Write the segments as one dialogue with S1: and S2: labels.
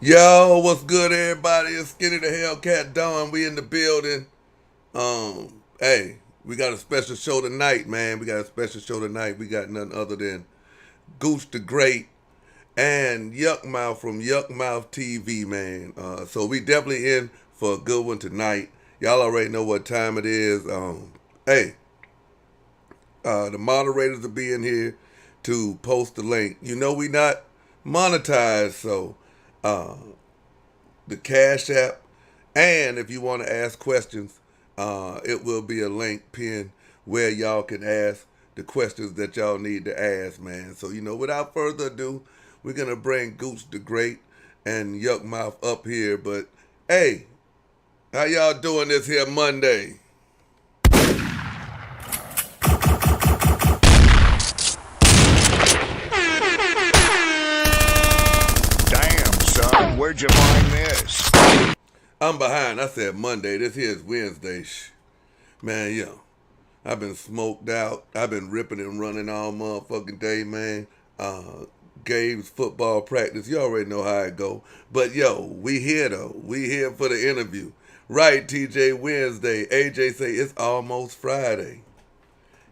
S1: Yo, what's good, everybody? It's Skinny the Hellcat Don. We in the building. Hey, we got a special show tonight, man. We got a special show tonight. We got none other than Gooch the Great and Yuck Mouth from Yuck Mouth TV, man. So we definitely in for a good one tonight. Y'all already know what time it is. Hey, the moderators will be in here to post the link. You know we not monetized, so uh, the Cash App, and if you want to ask questions, it will be a link pinned where y'all can ask the questions that y'all need to ask, man. So, without further ado, we're going to bring Gooch the Great and Yuck Mouth up here. But, hey, how y'all doing this here Monday?
S2: Damn, son, where'd you find this?
S1: I'm behind. I said Monday. This here is Wednesday. Man, I've been smoked out. I've been ripping and running all motherfucking day, man. Gabe's football practice. You already know how it go. But, we here, though. We here for the interview. Right, TJ, Wednesday. AJ say it's almost Friday.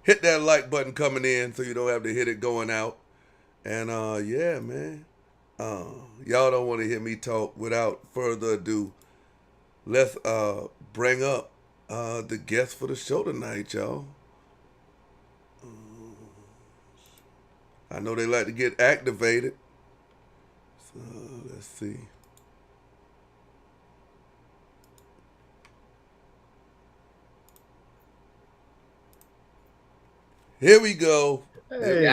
S1: Hit that like button coming in so you don't have to hit it going out. And, yeah, man. Y'all don't want to hear me talk. Without further ado, let's bring up the guest for the show tonight, y'all. I know they like to get activated. So let's see. Here we go.
S3: Hey.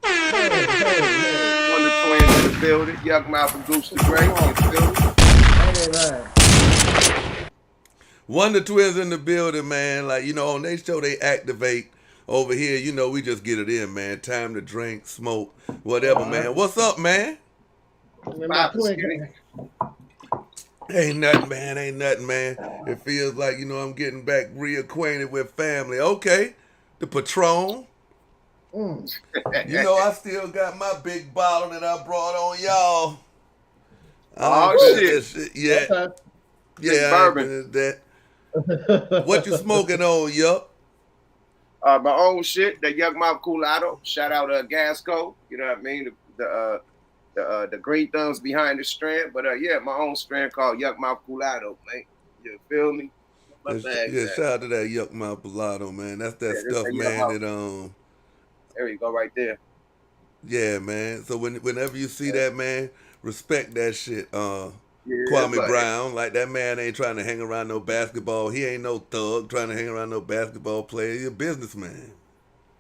S4: One of the twins in the building, Yuck Mouth and Gooch the Great in the building.
S1: One of the twins in the building, man. Like, on their show they activate. Over here, we just get it in, man. Time to drink, smoke, whatever, man. What's up, man? Ain't nothing, man. Ain't nothing, man. It feels like, I'm getting back reacquainted with family. Okay. The Patron. I still got my big bottle that I brought on y'all.
S4: Oh, shit.
S1: Yeah.
S4: Okay.
S1: Yeah,
S4: bourbon.
S1: That. What you smoking on, Yup?
S4: My own shit, the Yuck Mouth Coolado. Shout out Gasco. You know what I mean? The green thumbs behind the strand. But yeah, my own strand called Yuck Mouth Coolado, man. You feel me?
S1: Shout out to that Yuck Mouth Coolado, man. That's that stuff, man.
S4: There you go, right there.
S1: Yeah, man. So whenever you see that, man, respect that shit. Kwame Brown, like that man ain't trying to hang around no basketball. He ain't no thug trying to hang around no basketball player. He a businessman.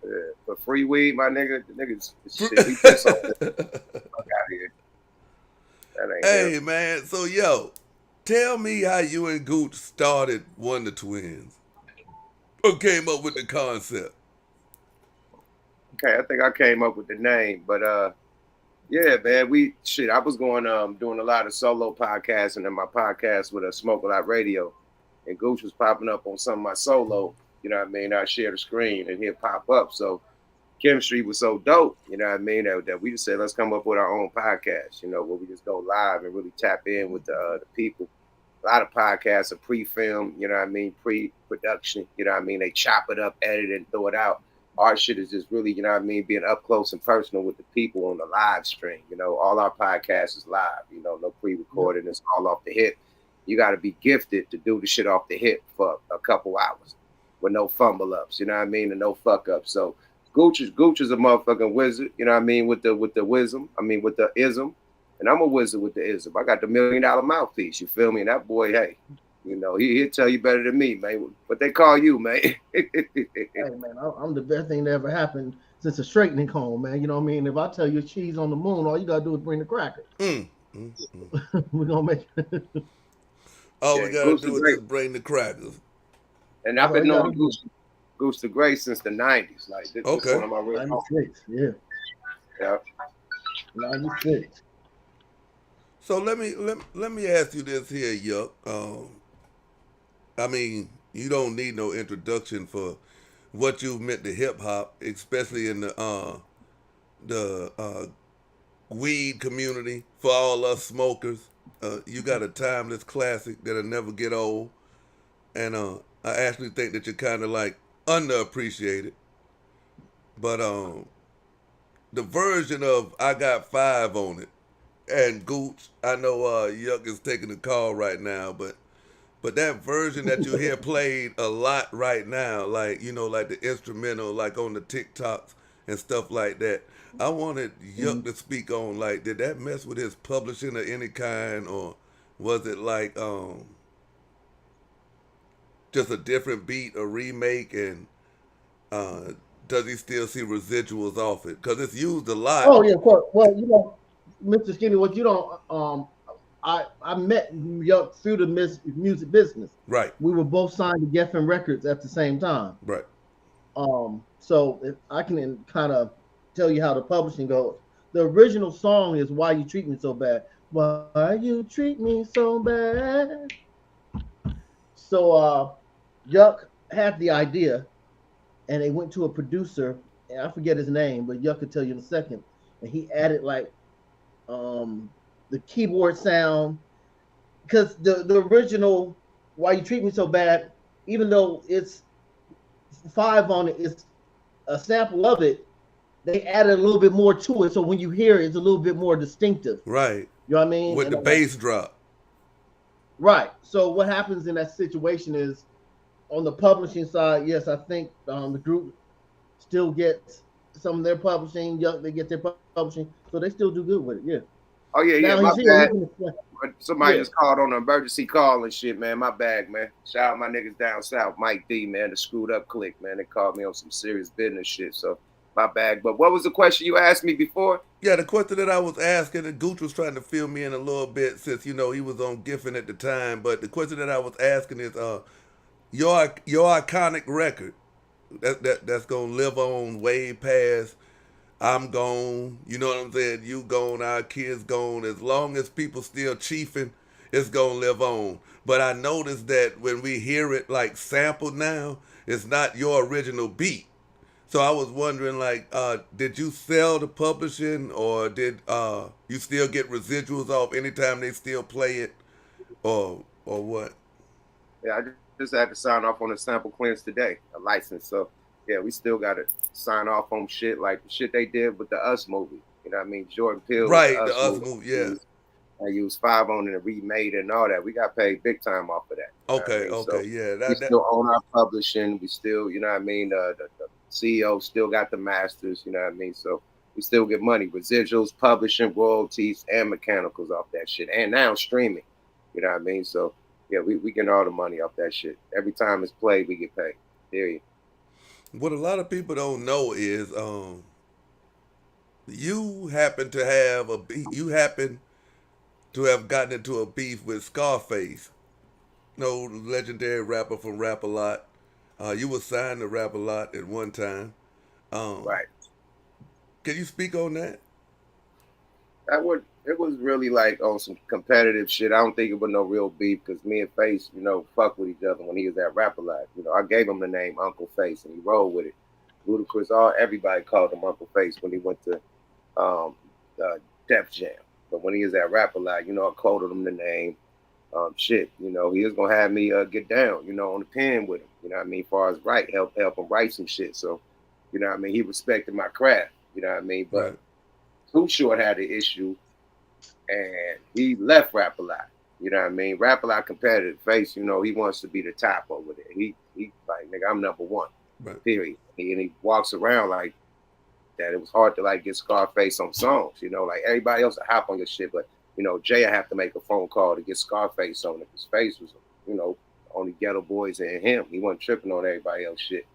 S4: Yeah, for free weed, my nigga, the niggas shit. We piss off this. Fuck out here. That ain't
S1: hey,
S4: him.
S1: Man. So tell me how you and Gooch started Wonder Twins. Who came up with the concept?
S4: Okay, I think I came up with the name, but yeah, man, I was going doing a lot of solo podcasting and my podcast with a Smoke a Lot Radio, and Gooch was popping up on some of my solo. You know what I mean? I share the screen and he'd pop up. So chemistry was so dope. You know what I mean? That we just said let's come up with our own podcast. Where we just go live and really tap in with the people. A lot of podcasts are pre-filmed. You know what I mean? Pre-production. You know what I mean? They chop it up, edit it, and throw it out. Our shit is just really, you know what I mean, being up close and personal with the people on the live stream. All our podcasts is live, no pre-recording. It's all off the hip. You got to be gifted to do the shit off the hip for a couple hours with no fumble ups, you know what I mean, and no fuck ups. So Gooch is a motherfucking wizard, you know what I mean, with the wisdom, with the ism. And I'm a wizard with the ism. I got the $1 million mouthpiece, you feel me? And that boy, hey, he'll tell you better than me, man. What they call you, man.
S3: Hey, man, I'm the best thing that ever happened since a straightening comb, man. You know what I mean? If I tell you cheese on the moon, all you got to do is bring the crackers. We're going to make it.
S1: All we got to do is just bring the crackers.
S4: And I've been knowing Gooch the Great since the 90s. Like, this is one of my real
S3: 96, yeah. 96.
S1: So let me ask you this here, Yuck. You don't need no introduction for what you've meant to hip hop, especially in the weed community, for all us smokers. You got a timeless classic that'll never get old. And I actually think that you're kind of like underappreciated. But the version of I Got Five on it, and Gooch, I know Yuck is taking the call right now, but that version that you hear played a lot right now, like, you know, like the instrumental, like on the TikToks and stuff like that. I wanted Yuck to speak on, like, did that mess with his publishing of any kind, or was it like just a different beat, a remake, and does he still see residuals off it? Because it's used a lot.
S3: Oh yeah, of course. Well, you know, Mr. Skinny, what you don't I met Yuck through the music business.
S1: Right.
S3: We were both signed to Geffen Records at the same time.
S1: Right.
S3: So if I can kind of tell you how the publishing goes. The original song is "Why You Treat Me So Bad." Why you treat me so bad? So Yuck had the idea, and they went to a producer, and I forget his name, but Yuck could tell you in a second. And he added like the keyboard sound, because the original "Why You Treat Me So Bad," even though it's 5 on it, it's a sample of it. They added a little bit more to it, so when you hear it, it's a little bit more distinctive.
S1: Right.
S3: You know what I mean?
S1: With the bass drop.
S3: Right. So what happens in that situation is, on the publishing side, yes, I think the group still gets some of their publishing. They get their publishing, so they still do good with it. Yeah.
S4: Oh yeah, yeah.
S3: Now,
S4: My bad. Somebody
S3: Yeah.
S4: just called on an emergency call and shit, man. My bad, man. Shout out my niggas down south, Mike D, man, the screwed up clique, man. They called me on some serious business shit, so my bad. But what was the question you asked me before?
S1: Yeah, the question that I was asking, and Gooch was trying to fill me in a little bit since, you know, he was on Giffen at the time. But the question that I was asking is, your iconic record that's gonna live on way past I'm gone. You know what I'm saying? You gone, our kids gone. As long as people still chiefing, it's gonna live on. But I noticed that when we hear it like sampled now, it's not your original beat. So I was wondering, like, did you sell the publishing, or did you still get residuals off anytime they still play it, or what?
S4: Yeah, I just had to sign off on a sample clearance today, a license. So yeah, we still got to sign off on shit like the shit they did with the Us movie. You know what I mean? Jordan Peele.
S1: Right, the Us movie, yeah.
S4: I used 5 on it and remade it and all that. We got paid big time off of that.
S1: Okay, okay, so yeah.
S4: We still own our publishing. We still, you know what I mean? The CEO still got the masters, you know what I mean? So we still get money, residuals, publishing, royalties, and mechanicals off that shit. And now streaming, you know what I mean? So yeah, we get all the money off that shit. Every time it's played, we get paid. Period.
S1: What a lot of people don't know is you happen to have gotten into a beef with Scarface, no legendary rapper from Rap a Lot. You were signed to Rap a Lot at one time.
S4: Right.
S1: Can you speak on that?
S4: It was really like on some competitive shit. I don't think it was no real beef because me and Face, you know, fuck with each other when he was at Rap a Lot. You know, I gave him the name Uncle Face and he rolled with it. Ludacris, everybody called him Uncle Face when he went to Def Jam. But when he was at Rap a Lot, you know, I quoted him the name. Shit, you know, he was gonna have me get down, you know, on the pen with him. You know what I mean? As far as help him write some shit. So, you know what I mean? He respected my craft. You know what I mean? But
S1: Right.
S4: Too Short had an issue, and he left Rap a Lot. You know what I mean? Rap a Lot competitive. Face, you know, he wants to be the top over there. He like, nigga, I'm number one.
S1: Right.
S4: Period. And he walks around like that. It was hard to like get Scarface on songs. You know, like everybody else would hop on your shit, but you know, Jay would have to make a phone call to get Scarface on it. His Face was, you know, only Ghetto Boys and him. He wasn't tripping on everybody else shit.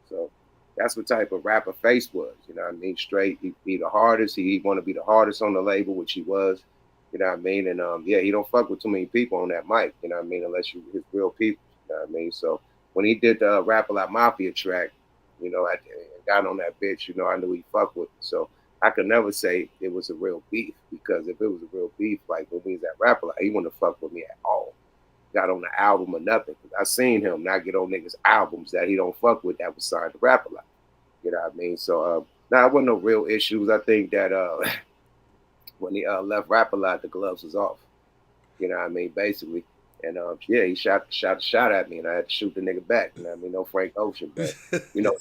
S4: So that's what type of rapper Face was. You know what I mean? Straight, he'd be the hardest. He want to be the hardest on the label, which he was. You know what I mean? And yeah, he don't fuck with too many people on that mic. You know what I mean? Unless you his real people. You know what I mean? So when he did the Rap a Lot Mafia track, you know, I got on that bitch. You know, I knew he fucked with it. So I could never say it was a real beef, because if it was a real beef, like when we was at Rap a Lot, he wouldn't have fucked with me at all. Got on the album or nothing. I seen him not get on niggas' albums that he don't fuck with that was signed to Rap a Lot. You know what I mean? So now it wasn't no real issues. I think that when he left Polight, the gloves was off. You know what I mean? Basically. And yeah, he shot a shot at me, and I had to shoot the nigga back. You know what I mean? No Frank Ocean, but you know,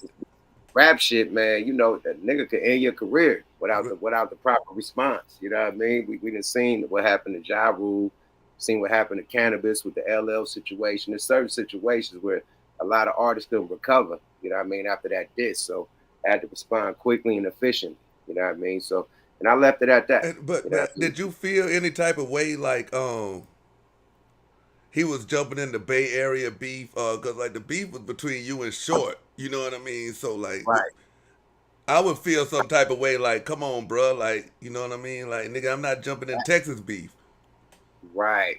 S4: rap shit, man. You know, that nigga could end your career without the proper response. You know what I mean? We done seen what happened to Ja Rule, seen what happened to Cannabis with the LL situation. There's certain situations where a lot of artists couldn't recover. You know what I mean? After that diss, so I had to respond quickly and efficient. You know what I mean? So, and I left it at that.
S1: But did you feel any type of way like he was jumping in the Bay Area beef? Cause like the beef was between you and Short. You know what I mean? So like,
S4: Right.
S1: I would feel some type of way like, come on, bro. Like, you know what I mean? Like, nigga, I'm not jumping in Texas beef.
S4: Right.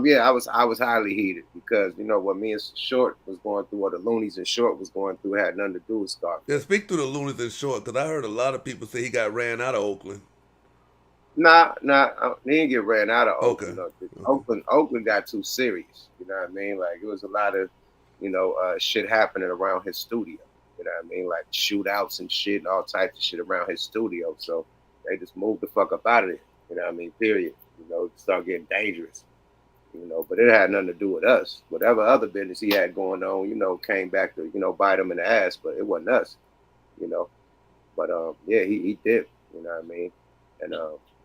S4: Yeah, I was highly heated because you know what me and Short was going through, or the Loonies and Short was going through, had nothing to do with Scarface.
S1: Yeah, speak to the Loonies and Short, because I heard a lot of people say he got ran out of Oakland.
S4: Nah, he didn't get ran out of Oakland.
S1: Okay.
S4: Oakland got too serious. You know what I mean? Like it was a lot of, you know, shit happening around his studio. You know what I mean? Like shootouts and shit and all types of shit around his studio. So they just moved the fuck up out of it. You know what I mean? Period. You know, it started getting dangerous. You know, but it had nothing to do with us. Whatever other business he had going on, you know, came back to, you know, bite him in the ass, but it wasn't us, you know. But yeah, he did, you know what I mean? And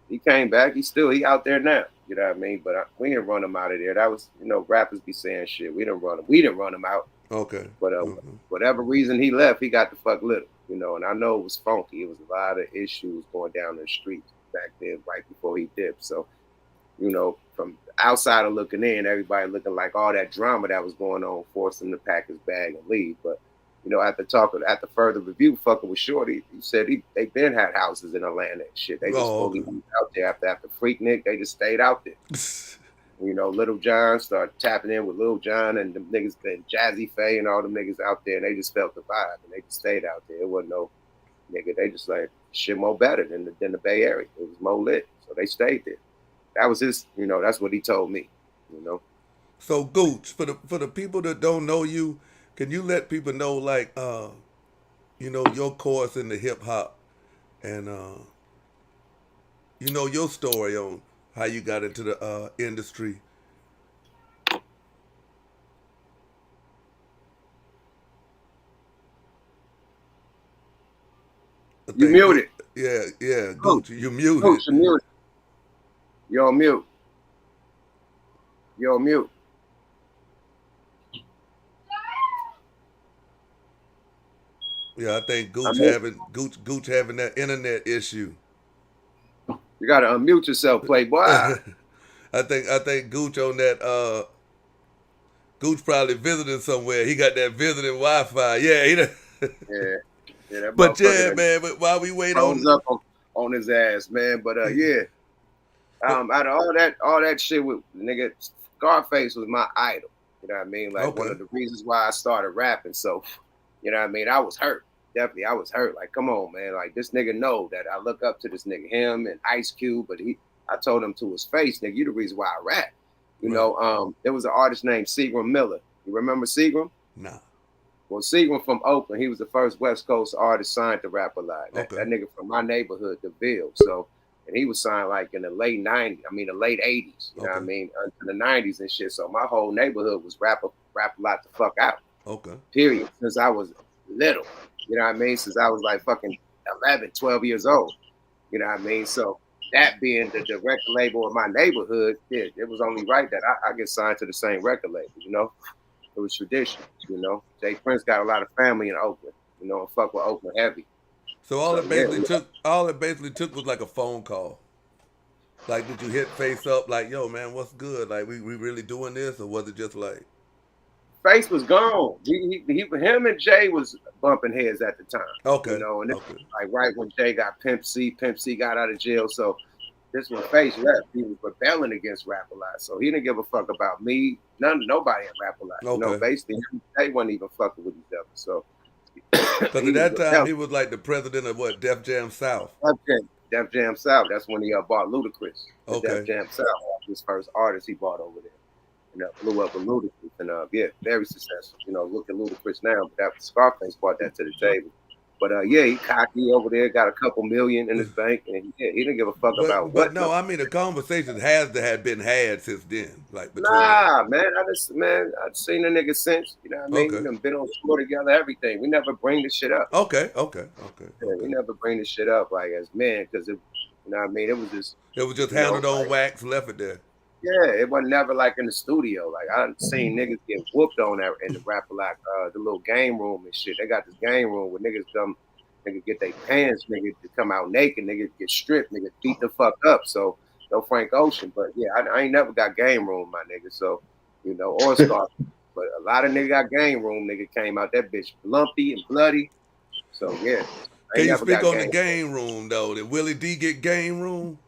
S4: he came back, he out there now, you know what I mean? But we didn't run him out of there. That was, you know, rappers be saying shit. We didn't run him out.
S1: Okay.
S4: But whatever reason he left, he got the fuck little, you know, and I know it was funky. It was a lot of issues going down the street back then, right before he dipped. So, you know, from the outsider looking in, everybody looking like all that drama that was going on forced him to pack his bag and leave. But, you know, after further review, fucking with Shorty, he said they been had houses in Atlanta and shit. They just fully moved out there after Freaknik. They just stayed out there. You know, Little John started tapping in with Little John and the niggas and Jazzy Faye and all them niggas out there, and they just felt the vibe and they just stayed out there. It wasn't no nigga. They just like shit more better than the Bay Area. It was more lit, so they stayed there. That was his, you know, that's what he told me, you know.
S1: So Gooch, for the people that don't know you, can you let people know like you know, your course in the hip hop and you know, your story on how you got into the industry?
S4: You muted.
S1: Yeah, Gooch, you muted.
S4: Gooch, you muted. You're on mute. You're on mute.
S1: Yeah, I think Gooch having that internet issue.
S4: You gotta unmute yourself, Playboy.
S1: I think Gooch on that Gooch probably visiting somewhere. He got that visiting Wi-Fi. Yeah,
S4: Yeah.
S1: But yeah, man. But while we wait
S4: on his ass, man. But yeah. Out of all that shit with nigga, Scarface was my idol. You know what I mean? Like one of the reasons why I started rapping. So, you know what I mean? I was hurt. Definitely, I was hurt. Like, come on, man. Like this nigga know that I look up to this nigga, him and Ice Cube. But I told him to his face, nigga, you the reason why I rap. You know, there was an artist named Seagram Miller. You remember Seagram?
S1: Nah.
S4: Well, Seagram from Oakland, he was the first West Coast artist signed to Polight. That nigga from my neighborhood, DeVille. So. And he was signed like in the late 90s, the late 80s, you know what I mean, into the 90s and shit. So my whole neighborhood was Polight the fuck out.
S1: Okay.
S4: Period. Since I was little, you know what I mean? Since I was like fucking 11, 12 years old, you know what I mean? So that being the record label of my neighborhood, yeah, it was only right that I get signed to the same record label, you know? It was tradition, you know? Jay Prince got a lot of family in Oakland, you know, and fuck with Oakland heavy.
S1: So all it basically took was like a phone call. Like, did you hit Face up like, yo, man, what's good? Like, we really doing this, or was it just like?
S4: Face was gone. Him and Jay was bumping heads at the time.
S1: Okay.
S4: You know, and like right when Jay got Pimp C got out of jail. So this when Face left, he was rebelling against Polight. So he didn't give a fuck about me. Nobody at Polight.
S1: Okay.
S4: You know, basically, they wasn't even fucking with each other. So.
S1: Because at that time, he was like the president of what, Def Jam South?
S4: Def Jam South. That's when he bought Ludacris.
S1: Okay.
S4: Def Jam South, his first artist he bought over there. And blew up with Ludacris. And yeah, very successful. You know, look at Ludacris now. But that Scarface brought that to the table. But yeah, he cocky over there, got a couple million in his bank, and he didn't give a fuck about
S1: But
S4: what.
S1: no, I mean the conversation has to have been had since then, like between.
S4: Nah, man, I've seen the nigga since. You know what I mean? We
S1: Okay.
S4: done been on tour together, everything. We never bring this shit up.
S1: Okay.
S4: Yeah, we never bring this shit up like as men, because you know what I mean? It was just.
S1: It was just
S4: You know,
S1: handled on
S4: like,
S1: wax, left it there.
S4: yeah, it was never like in the studio. Like I done seen niggas get whooped on that in the rapper like the little game room and shit. They got this game room where niggas come, niggas get their pants, niggas to come out naked, niggas get stripped, niggas beat the fuck up. So no Frank Ocean, but yeah, I ain't never got game room, my nigga. So you know, or Scarface. But a lot of niggas got game room. Nigga came out that bitch lumpy and bloody. So yeah.
S1: Can you speak on the game room though? Did Willie D get game room?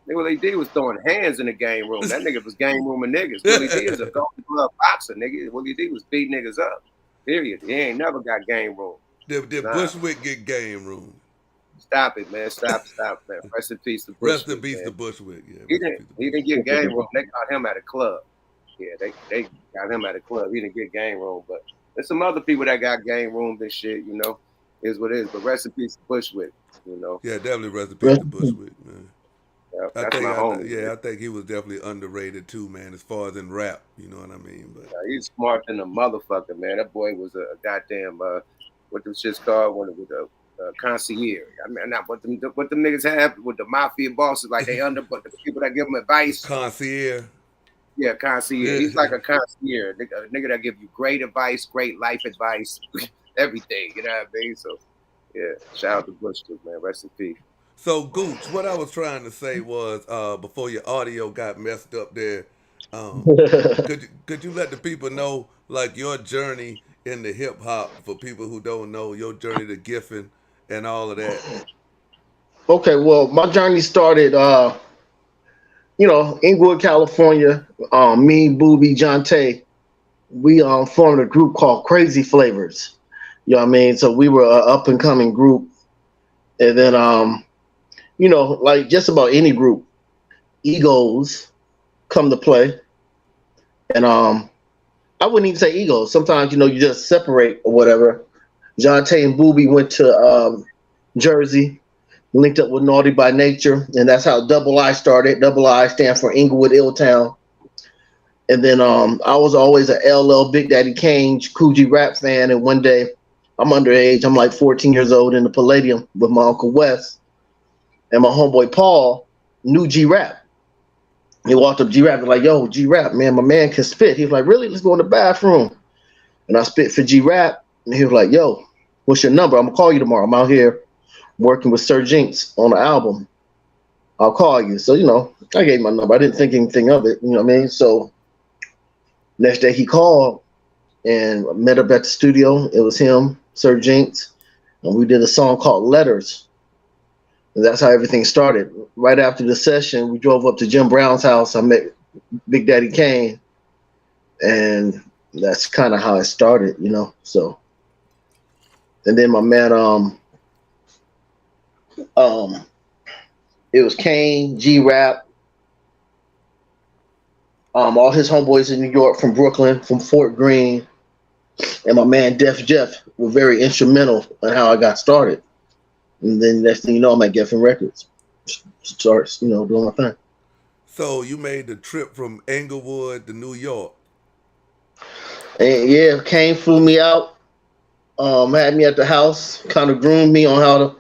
S4: Nigga, what he did was throwing hands in the game room. That nigga was game rooming niggas. Willie D is a golden glove boxer, nigga. Willie D was beating niggas up. Period. He ain't never got game room.
S1: Did Bushwick get game room?
S4: Stop it, man. Stop, man. Rest in peace to Bushwick.
S1: Rest in peace to Bushwick. Yeah.
S4: He didn't get game room. They got him at a club. Yeah, they got him at a club. He didn't get game room. But there's some other people that got game room and shit, you know. Is what it is. But rest in peace to Bushwick, you know.
S1: Yeah, definitely rest in peace to Bushwick, man.
S4: Yeah, that's my homie.
S1: I think he was definitely underrated too, man, as far as in rap, you know what I mean? But
S4: yeah, he's smart than a motherfucker, man. That boy was a goddamn what them shit's called with a concierge. I mean, not what them niggas have with the mafia bosses, like they under, but the people that give them advice.
S1: Concierge.
S4: Yeah, concierge. Yeah. He's like a concierge, a nigga that give you great advice, great life advice, everything. You know what I mean? So yeah, shout out to Bushwick, man. Rest in peace.
S1: So Gooch, what I was trying to say was before your audio got messed up there, could you let the people know like your journey in the hip hop for people who don't know your journey to Giffen and all of that?
S3: Okay, well, my journey started, Inglewood, California. Me, Booby, John Tay, we formed a group called Crazy Flavors. You know what I mean? So we were an up and coming group, and then like just about any group, egos come to play. And I wouldn't even say egos. Sometimes, you just separate or whatever. John Tay and Booby went to Jersey, linked up with Naughty by Nature, and that's how Double I started. Double I stand for Inglewood Illtown. And then I was always a LL Big Daddy Kane Coogee rap fan, and one day I'm underage. I'm like 14 years old in the Palladium with my Uncle Wes. And my homeboy Paul knew G-Rap. He walked up to G-Rap and like, yo, G-Rap, man, my man can spit. He was like, really? Let's go in the bathroom. And I spit for G-Rap. And he was like, yo, what's your number? I'm going to call you tomorrow. I'm out here working with Sir Jinx on the album. I'll call you. So, I gave him my number. I didn't think anything of it. You know what I mean? So next day he called and met up at the studio. It was him, Sir Jinx. And we did a song called Letters. And that's how everything started. Right after the session, we drove up to Jim Brown's house. I met Big Daddy Kane, and that's kind of how it started, So, and then my man, it was Kane, G-Rap, all his homeboys in New York, from Brooklyn, from Fort Greene, and my man Def Jeff were very instrumental in how I got started. And then next thing you know, I'm at Geffen Records. Starts, doing my thing.
S1: So you made the trip from Englewood to New York.
S3: And yeah, Kane flew me out, had me at the house, kind of groomed me on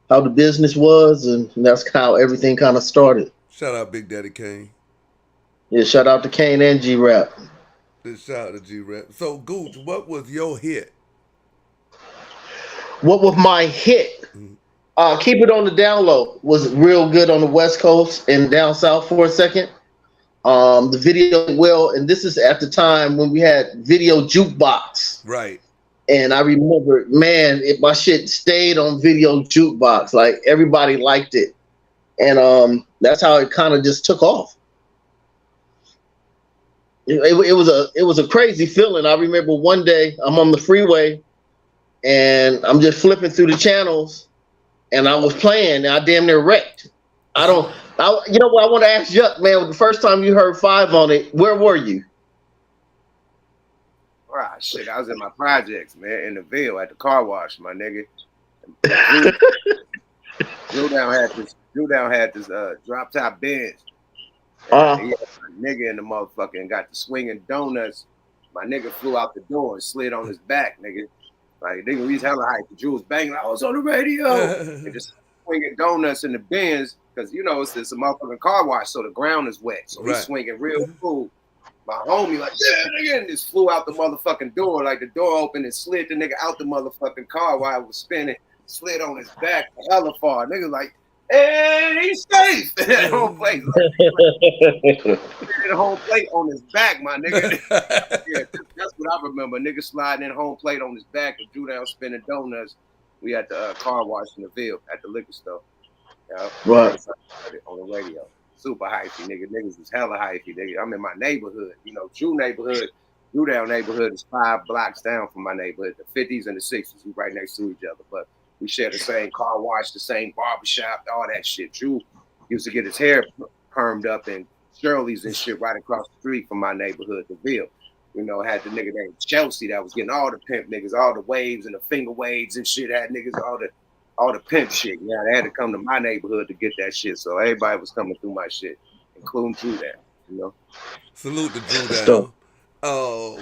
S3: how the business was, and that's how everything kind of started.
S1: Shout out Big Daddy Kane.
S3: Yeah, shout out to Kane and G-Rap.
S1: Shout out to G-Rap. So Gooch, what was your hit?
S3: What was my hit?
S1: Mm-hmm.
S3: Keep It on the Down Low was real good on the West Coast and down south for a second. The video, and this is at the time when we had video jukebox.
S1: Right.
S3: And I remember, man, my shit stayed on video jukebox. Like everybody liked it. And that's how it kind of just took off. It was a crazy feeling. I remember one day I'm on the freeway and I'm just flipping through the channels. And I was playing, and I damn near wrecked. You know what? I want to ask Yuck, man. The first time you heard 5 on it, where were you?
S4: Shit, I was in my projects, man, in the Ville at the car wash, my nigga. Drew Down had this drop top Benz. He had a nigga in the motherfucker and got the swinging donuts. My nigga flew out the door and slid on his back, nigga. Like, nigga, he's hella hyped. Drew was banging, I was on the radio. And just swinging donuts in the Benz, because, you know, it's a motherfucking car wash, so the ground is wet. So he's swinging real cool. My homie, like, yeah, nigga, and just flew out the motherfucking door. Like, the door opened and slid the nigga out the motherfucking car while it was spinning, slid on his back hella far. Nigga, like, hey, he's safe. At home plate. Like, home plate on his back, my nigga. Yeah, that's what I remember. Nigga sliding in home plate on his back and Drew Down spinning donuts. We had the car wash in the Ville at the liquor store. Yeah, right. On the radio. Super hypey, nigga. Niggas is hella hypey, nigga. I'm in my neighborhood. You know, Drew Down neighborhood is 5 blocks down from my neighborhood. The 50s and the 60s. We right next to each other. But we share the same car wash, the same barbershop, all that shit. Drew used to get his hair permed up in Shirley's and shit right across the street from my neighborhood, the Ville. You know, had the nigga named Chelsea that was getting all the pimp niggas, all the waves and the finger waves and shit. Had niggas all the pimp shit. Yeah, they had to come to my neighborhood to get that shit. So everybody was coming through my shit, including Drew Down. You know.
S1: Salute to Drew Down. Oh,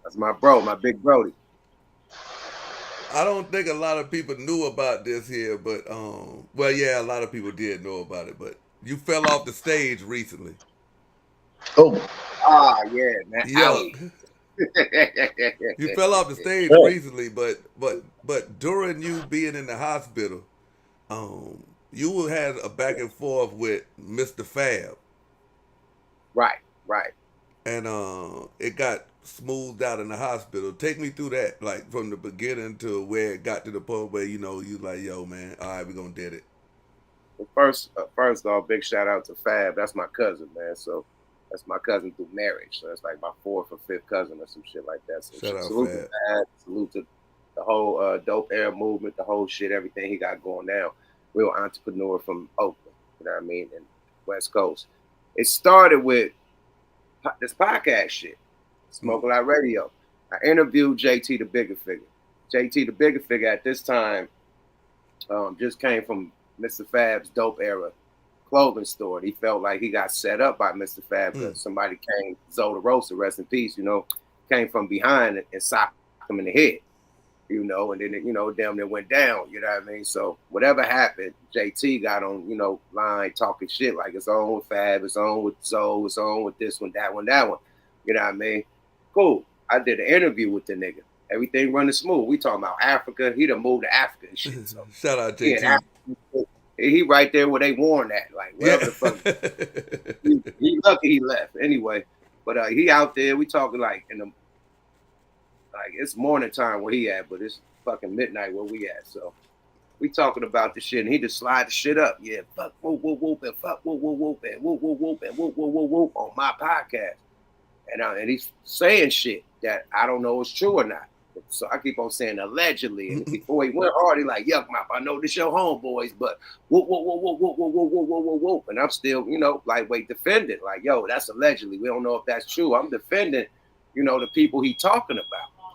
S4: that's my bro, my big Brody.
S1: I don't think a lot of people knew about this here, but well, yeah, a lot of people did know about it. But you fell off the stage recently.
S3: Oh,
S4: yeah, man.
S1: Yo. You fell off the stage recently, but during you being in the hospital, you had a back and forth with Mr. FAB.
S4: Right.
S1: And it got smoothed out in the hospital. Take me through that, like from the beginning to where it got to the point where, you know, you like, yo, man, all right, we're gonna get it.
S4: Well, first off, big shout out to FAB. That's my cousin, man. So that's my cousin through marriage. So that's like my 4th or 5th cousin or some shit like that. So salute to FAB. Salute to the whole dope era movement, the whole shit, everything he got going now. Real entrepreneur from Oakland, you know what I mean, and West Coast. It started with this podcast shit, Smoke Light Radio. I interviewed JT the Bigger Figure. JT the Bigger Figure at this time just came from Mr. Fab's dope era clothing store. And he felt like he got set up by Mr. Fab because somebody came, Zoe the Roaster, rest in peace, you know, came from behind and socked him in the head, you know, and then, you know, damn near went down, you know what I mean? So whatever happened, JT got on, you know, line talking shit like it's on with Fab, it's on with Zoe, it's on with this one, that one, you know what I mean? Cool. I did an interview with the nigga. Everything running smooth. We talking about Africa. He done moved to Africa and shit. So
S1: shout out JT.
S4: He right there where they worn at. Like, whatever the fuck. He lucky he left. Anyway. But he out there. We talking like it's morning time where he at, but it's fucking midnight where we at. So we talking about the shit and he just slide the shit up. Yeah, fuck whoop whoop whoop and fuck whoop whoop whoop and whoop whoop whoop and whoop whoop whoop whoop on my podcast. And he's saying shit that I don't know is true or not. So I keep on saying allegedly. And before he went hard, he like, yuck, mouth, I know this your homeboys, but whoop, whoop, whoop, whoop, whoop, whoop, whoop, whoop, whoop, whoop, whoop. And I'm still, you know, lightweight defending. Like, yo, that's allegedly. We don't know if that's true. I'm defending, you know, the people he talking about.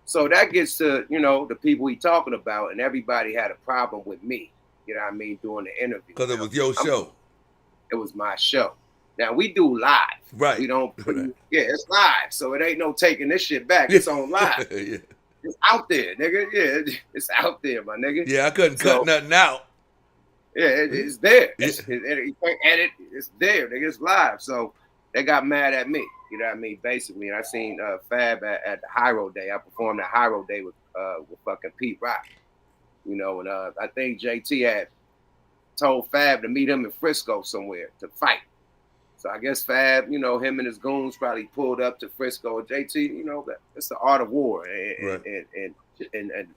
S4: So that gets to, you know, the people he talking about, and everybody had a problem with me, you know what I mean, during the interview.
S1: Because it was your show.
S4: It was my show. Now, we do live.
S1: Right.
S4: We don't yeah, it's live. So it ain't no taking this shit back. It's on live.
S1: Yeah.
S4: It's out there, nigga. Yeah, it's out there, my nigga.
S1: Yeah, I couldn't cut nothing out.
S4: Yeah, it's there.
S1: Yeah.
S4: You can't edit. It's there, nigga. It's live. So they got mad at me. You know what I mean? Basically, and I seen Fab at the Hyro Day. I performed at Hyro Day with fucking Pete Rock. You know, and I think JT had told Fab to meet him in Frisco somewhere to fight. So I guess Fab, you know, him and his goons probably pulled up to Frisco. JT, you know, it's the art of war and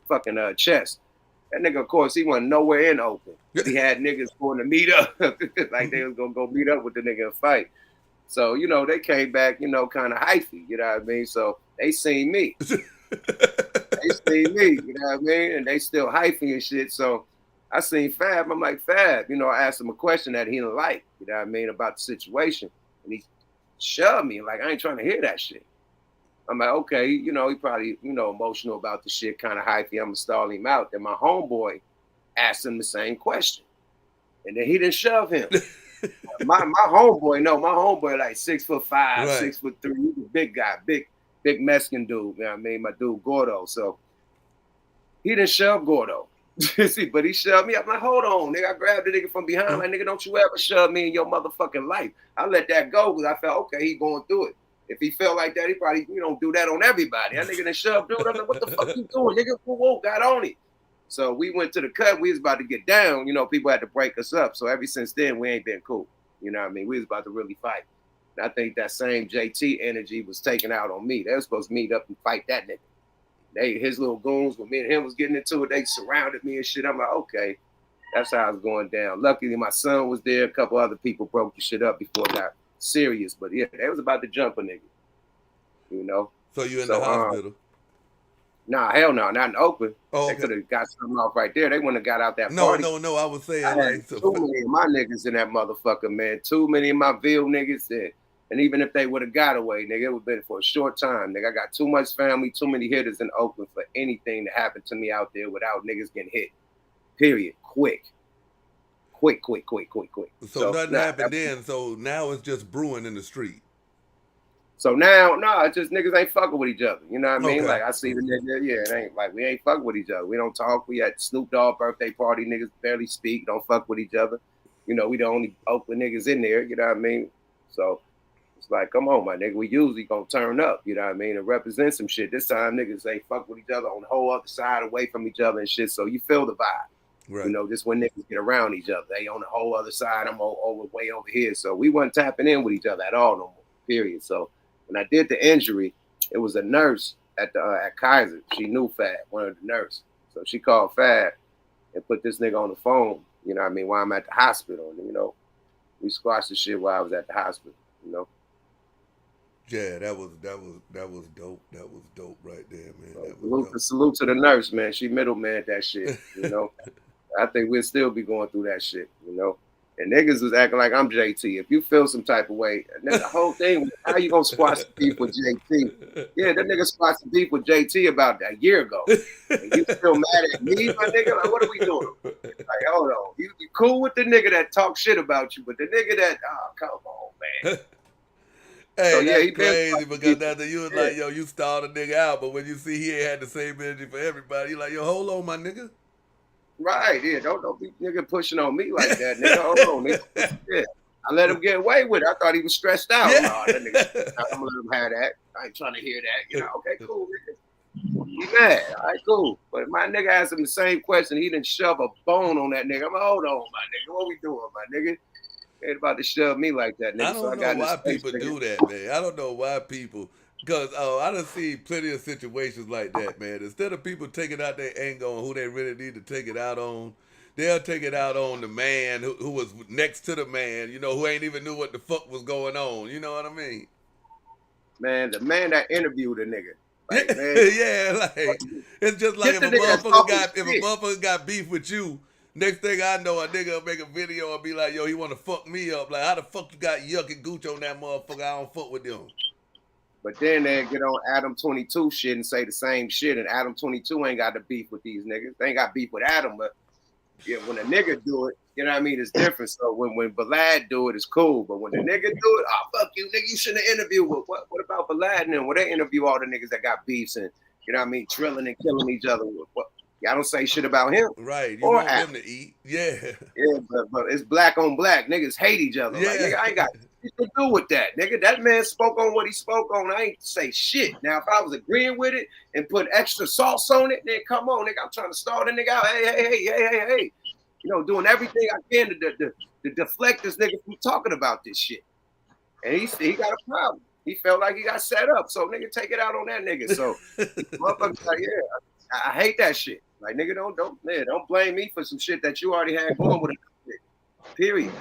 S4: fucking chess. That nigga, of course, he wasn't nowhere in open. He had niggas going to meet up, like they was gonna go meet up with the nigga and fight. So, you know, they came back, you know, kind of hyphy, you know what I mean? So they seen me. You know what I mean? And they still hyphy and shit. So I seen Fab. I'm like, Fab, you know, I asked him a question that he didn't like, you know what I mean, about the situation. And he shoved me like, I ain't trying to hear that shit. I'm like, okay, you know, he probably, you know, emotional about the shit, kind of hypey. I'm gonna stall him out. Then my homeboy asked him the same question, and then he didn't shove him. my homeboy, no, my homeboy like 6'5",
S1: Right.
S4: 6'3". He's a big guy, big Mexican dude. You know what I mean? My dude Gordo. So he didn't shove Gordo. See, but he shoved me. I'm like, hold on, nigga. I grabbed the nigga from behind. Like, nigga, don't you ever shove me in your motherfucking life. I let that go because I felt, okay, he going through it. If he felt like that, he probably, you know, do that on everybody. That nigga done shoved dude. I'm like, what the fuck you doing, nigga? Whoa, got on it. So we went to the cut. We was about to get down. You know, people had to break us up. So ever since then, we ain't been cool. You know what I mean? We was about to really fight. And I think that same JT energy was taken out on me. They were supposed to meet up and fight that nigga. His little goons, when me and him was getting into it, they surrounded me and shit. I'm like, okay, that's how it's going down. Luckily, my son was there. A couple other people broke the shit up before it got serious. But yeah, they was about to jump a nigga. You know?
S1: So you in the hospital?
S4: Nah, hell no, not in Oakland.
S1: Oh, okay.
S4: They could have got something off right there. They wouldn't have got out that party.
S1: No. I was saying,
S4: I had too many of my niggas in that motherfucker, man. Too many of my Ville niggas there. And even if they would have got away, nigga, it would have been for a short time. Nigga, I got too much family, too many hitters in Oakland for anything to happen to me out there without niggas getting hit. Period. Quick.
S1: So nothing happened then. So now it's just brewing in the street.
S4: So now, it's just niggas ain't fucking with each other. You know what I mean?
S1: Okay.
S4: Like, I see the nigga, it ain't like we ain't fucking with each other. We don't talk. We had Snoop Dogg birthday party. Niggas barely speak. Don't fuck with each other. You know, we the only Oakland niggas in there. You know what I mean? So it's like, come on, my nigga. We usually gonna turn up. You know what I mean? And represent some shit. This time, niggas ain't fuck with each other on the whole other side, away from each other and shit. So you feel the vibe. Right. You know, just when niggas get around each other, they on the whole other side. I'm way over here. So we wasn't tapping in with each other at all no more. Period. So when I did the injury, it was a nurse at Kaiser. She knew FAB, one of the nurses. So she called FAB and put this nigga on the phone, you know what I mean, while I'm at the hospital. And, you know, we squashed the shit while I was at the hospital, you know.
S1: Yeah, that was dope. That was dope right there, man.
S4: So salute to the nurse, man. She middleman that shit, you know. I think we'll still be going through that shit, you know. And niggas was acting like I'm JT. If you feel some type of way, and then the whole thing, how you gonna squash the beef with JT? Yeah, that nigga squashed the beef with JT about a year ago. And you still mad at me, my nigga? Like, what are we doing? Like, hold on. You cool with the nigga that talk shit about you, but the nigga that, come on, man.
S1: Hey, so, yeah, he crazy because after you was like, yo, you stalled a nigga out, but when you see he ain't had the same energy for everybody, you like, yo, hold on, my nigga.
S4: Right, yeah, don't be nigga pushing on me like that, nigga. Hold on, nigga. Yeah, I let him get away with it. I thought he was stressed out. Yeah. No, that nigga, I'm gonna let him have that. I ain't trying to hear that. You know, okay, cool, nigga. He mad. All right, cool. But my nigga asked him the same question. He didn't shove a bone on that nigga. I'm like, hold on, my nigga. What we doing, my nigga? Ain't about to shove me like that, nigga.
S1: I don't know why people do that, man. I don't know why people. Because I done seen plenty of situations like that, man. Instead of people taking out their anger on who they really need to take it out on, they'll take it out on the man who was next to the man, you know, who ain't even knew what the fuck was going on. You know what I mean?
S4: Man, the man that interviewed a nigga. Like, man,
S1: yeah, like, it's just like if a motherfucker got beef with you, next thing I know, a nigga will make a video and be like, yo, he want to fuck me up. Like, how the fuck you got yuck and gooch on that motherfucker? I don't fuck with them.
S4: But then they get on Adam 22 shit and say the same shit, and Adam 22 ain't got the beef with these niggas. They ain't got beef with Adam, but yeah, when a nigga do it, you know what I mean, it's different. So when Balad do it, it's cool. But when the nigga do it, fuck you, nigga, you shouldn't have interviewed. What about Balad and them? Well, they interview all the niggas that got beefs and, you know what I mean, drilling and killing each other. Y'all don't say shit about him.
S1: Right. You want them to eat. Yeah.
S4: Yeah, but it's black on black. Niggas hate each other. Yeah. Like, nigga, I ain't got to do with that, nigga. That man spoke on what he spoke on. I ain't say shit. Now, if I was agreeing with it and put extra sauce on it, then come on, nigga. I'm trying to start a nigga out. Hey. You know, doing everything I can to deflect this nigga from talking about this shit. And he got a problem. He felt like he got set up. So, nigga, take it out on that nigga. So, motherfuckers like, yeah, I hate that shit. Like, nigga, don't blame me for some shit that you already had going with it. Period.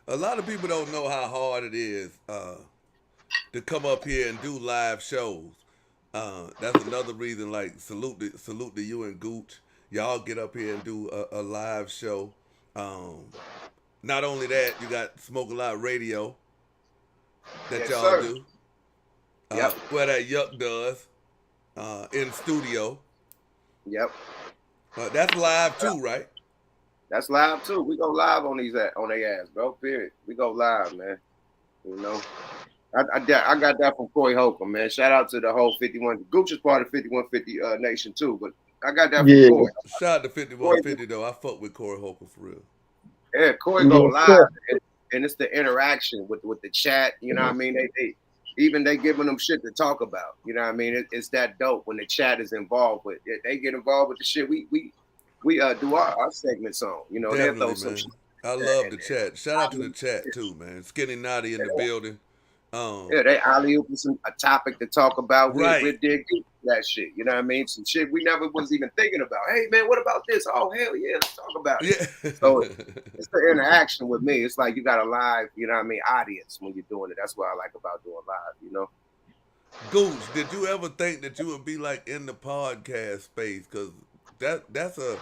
S1: A lot of people don't know how hard it is to come up here and do live shows. That's another reason, like, salute to you and Gooch. Y'all get up here and do a live show. Not only that, you got Smoke a Lot Radio that y'all do. Where that Yuck does in studio.
S4: Yep.
S1: That's live too, right?
S4: That's live too. We go live on their ass, bro. Period. We go live, man. You know. I got that from Corey Holcomb, man. Shout out to the whole 51. Gooch is part of 5150 Nation too, but I got that from Corey.
S1: Shout out to 5150 though. I fuck with Corey Holcomb for real.
S4: Yeah, Corey go live, and it's the interaction with the chat. You know what I mean? They giving them shit to talk about. You know what I mean? It's that dope when the chat is involved with it. They get involved with the shit. We do our segments on. You know, they throw some shit.
S1: I love the chat. Shout out to the chat too, man. Skinny Naughty in the building.
S4: They alley-oop a topic to talk about.
S1: Right.
S4: We dig that shit. You know what I mean? Some shit we never was even thinking about. Hey man, what about this? Oh hell yeah, let's talk about it. Yeah. So it's the interaction with me. It's like you got a live, you know what I mean, audience when you're doing it. That's what I like about doing live, you know.
S1: Goose, did you ever think that you would be like in the podcast space? Because that's a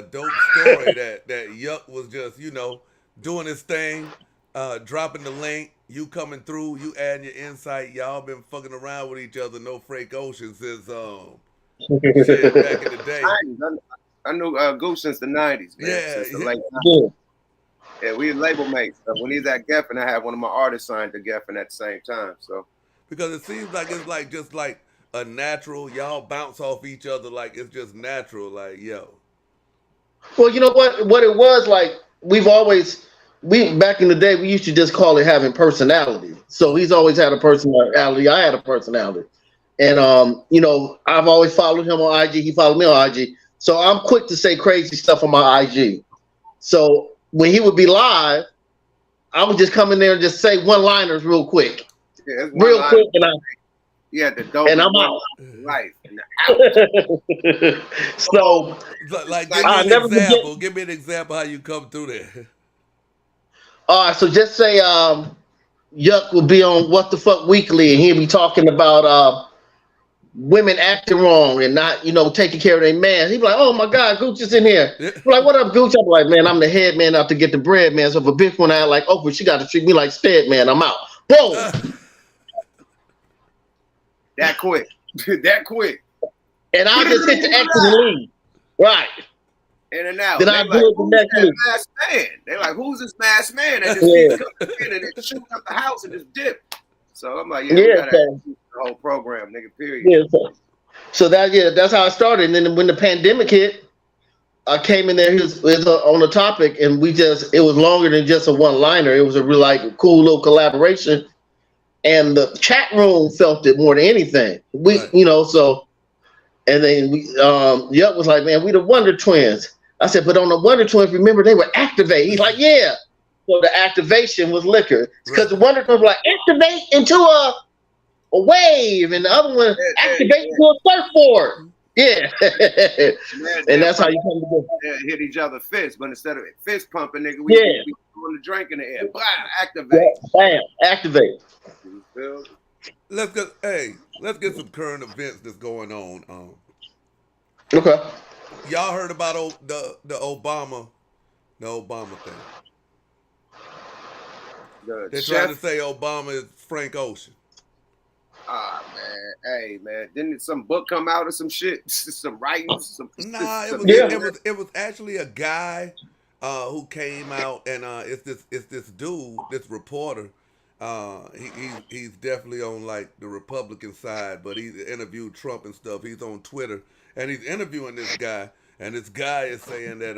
S1: dope story that Yuck was just, you know, doing his thing, dropping the link. You coming through, you adding your insight. Y'all been fucking around with each other, no Frank Ocean since shit back in the day.
S4: I knew Goose since the 90s, man.
S1: Yeah,
S4: Since the late 90s. Yeah, we label mates. When he's at Geffen, I had one of my artists signed to Geffen at the same time. So
S1: because it seems like it's like just like a natural, y'all bounce off each other like it's just natural, like yo.
S3: Well, you know what it was like. Back in the day, we used to just call it having personality. So he's always had a personality. I had a personality. And, you know, I've always followed him on IG. He followed me on IG. So I'm quick to say crazy stuff on my IG. So when he would be live, I would just come in there and just say one-liners real quick.
S4: Yeah,
S3: real quick.
S4: And the dope
S3: and I'm out.
S4: Life. And
S3: so,
S1: like, give me an example how you come through there.
S3: All right, so just say Yuck will be on What the Fuck Weekly, and he'll be talking about women acting wrong and not, you know, taking care of their man. He'd be like, oh my God, Gooch is in here. Yeah. Like, what up, Gooch? I'm like, man, I'm the head man out to get the bread, man. So if a bitch one I like Oprah, she got to treat me like Stead, man. I'm out. Boom.
S4: That quick. That quick.
S3: And I'll just hit the exit and leave. Right.
S4: In and out.
S3: Then I do it the next week.
S4: Masked man. They're like, who's this masked man? And just come in and they shoot out the house and just dip. So I'm like, we gotta the whole program, nigga. Period.
S3: Yeah. So that's how I started. And then when the pandemic hit, I came in there. He was on the topic, and it was longer than just a one-liner. It was a real cool little collaboration, and the chat room felt it more than anything. You know, so. And then Yuck was like, man, we the Wonder Twins. I said, but on the Wonder Twins, remember they were activate. He's like, yeah. So the activation was liquor. Because the Wonder Twins were like, activate into a wave. And the other one, activate into a surfboard. Yeah. And that's how you come together.
S4: Hit each other fists, but instead of fist pumping, nigga, we doing the drink in the air. Bam, activate.
S3: Bam, activate.
S1: Let's get some current events that's going on.
S3: Okay.
S1: Y'all heard about the Obama thing? They're trying to say Obama is Frank Ocean.
S4: Ah man, hey man, didn't some book come out or some shit? Some writings?
S1: It was actually a guy who came out, and it's this dude, this reporter. He's definitely on like the Republican side, but he's interviewed Trump and stuff. He's on Twitter and he's interviewing this guy, and this guy is saying that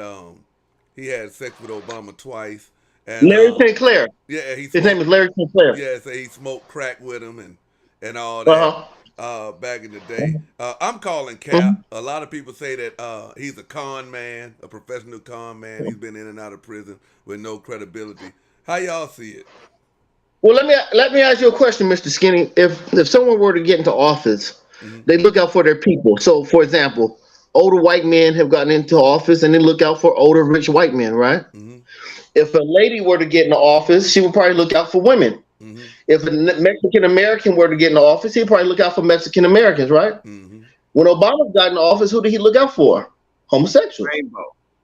S1: he had sex with Obama twice. And
S3: Larry St. Clair.
S1: Yeah,
S3: his name is Larry St. Clair.
S1: Yeah, so he smoked crack with him and all that back in the day. I'm calling cap. A lot of people say that he's a con man, a professional con man. He's been in and out of prison with no credibility. How y'all see it?
S3: Well, let me ask you a question, Mr. Skinny. If someone were to get into office, they look out for their people. So, for example, older white men have gotten into office, and they look out for older rich white men, right? Mm-hmm. If a lady were to get into office, she would probably look out for women. Mm-hmm. If a Mexican American were to get into office, he'd probably look out for Mexican Americans, right? Mm-hmm. When Obama got in office, who did he look out for? Homosexuals.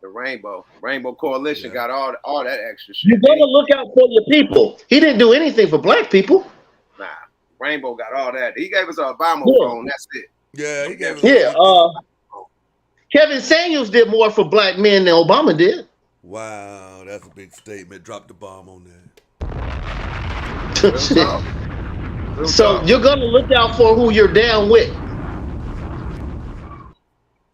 S4: The Rainbow Coalition got all that extra shit.
S3: You gotta look out for your people. He didn't do anything for black people.
S4: Nah, Rainbow got all that. He gave us an Obama phone. That's it.
S1: Yeah, he gave us.
S3: Yeah. Kevin Samuels did more for black men than Obama did.
S1: Wow, that's a big statement. Drop the bomb on that.
S3: So you're gonna look out for who you're down with.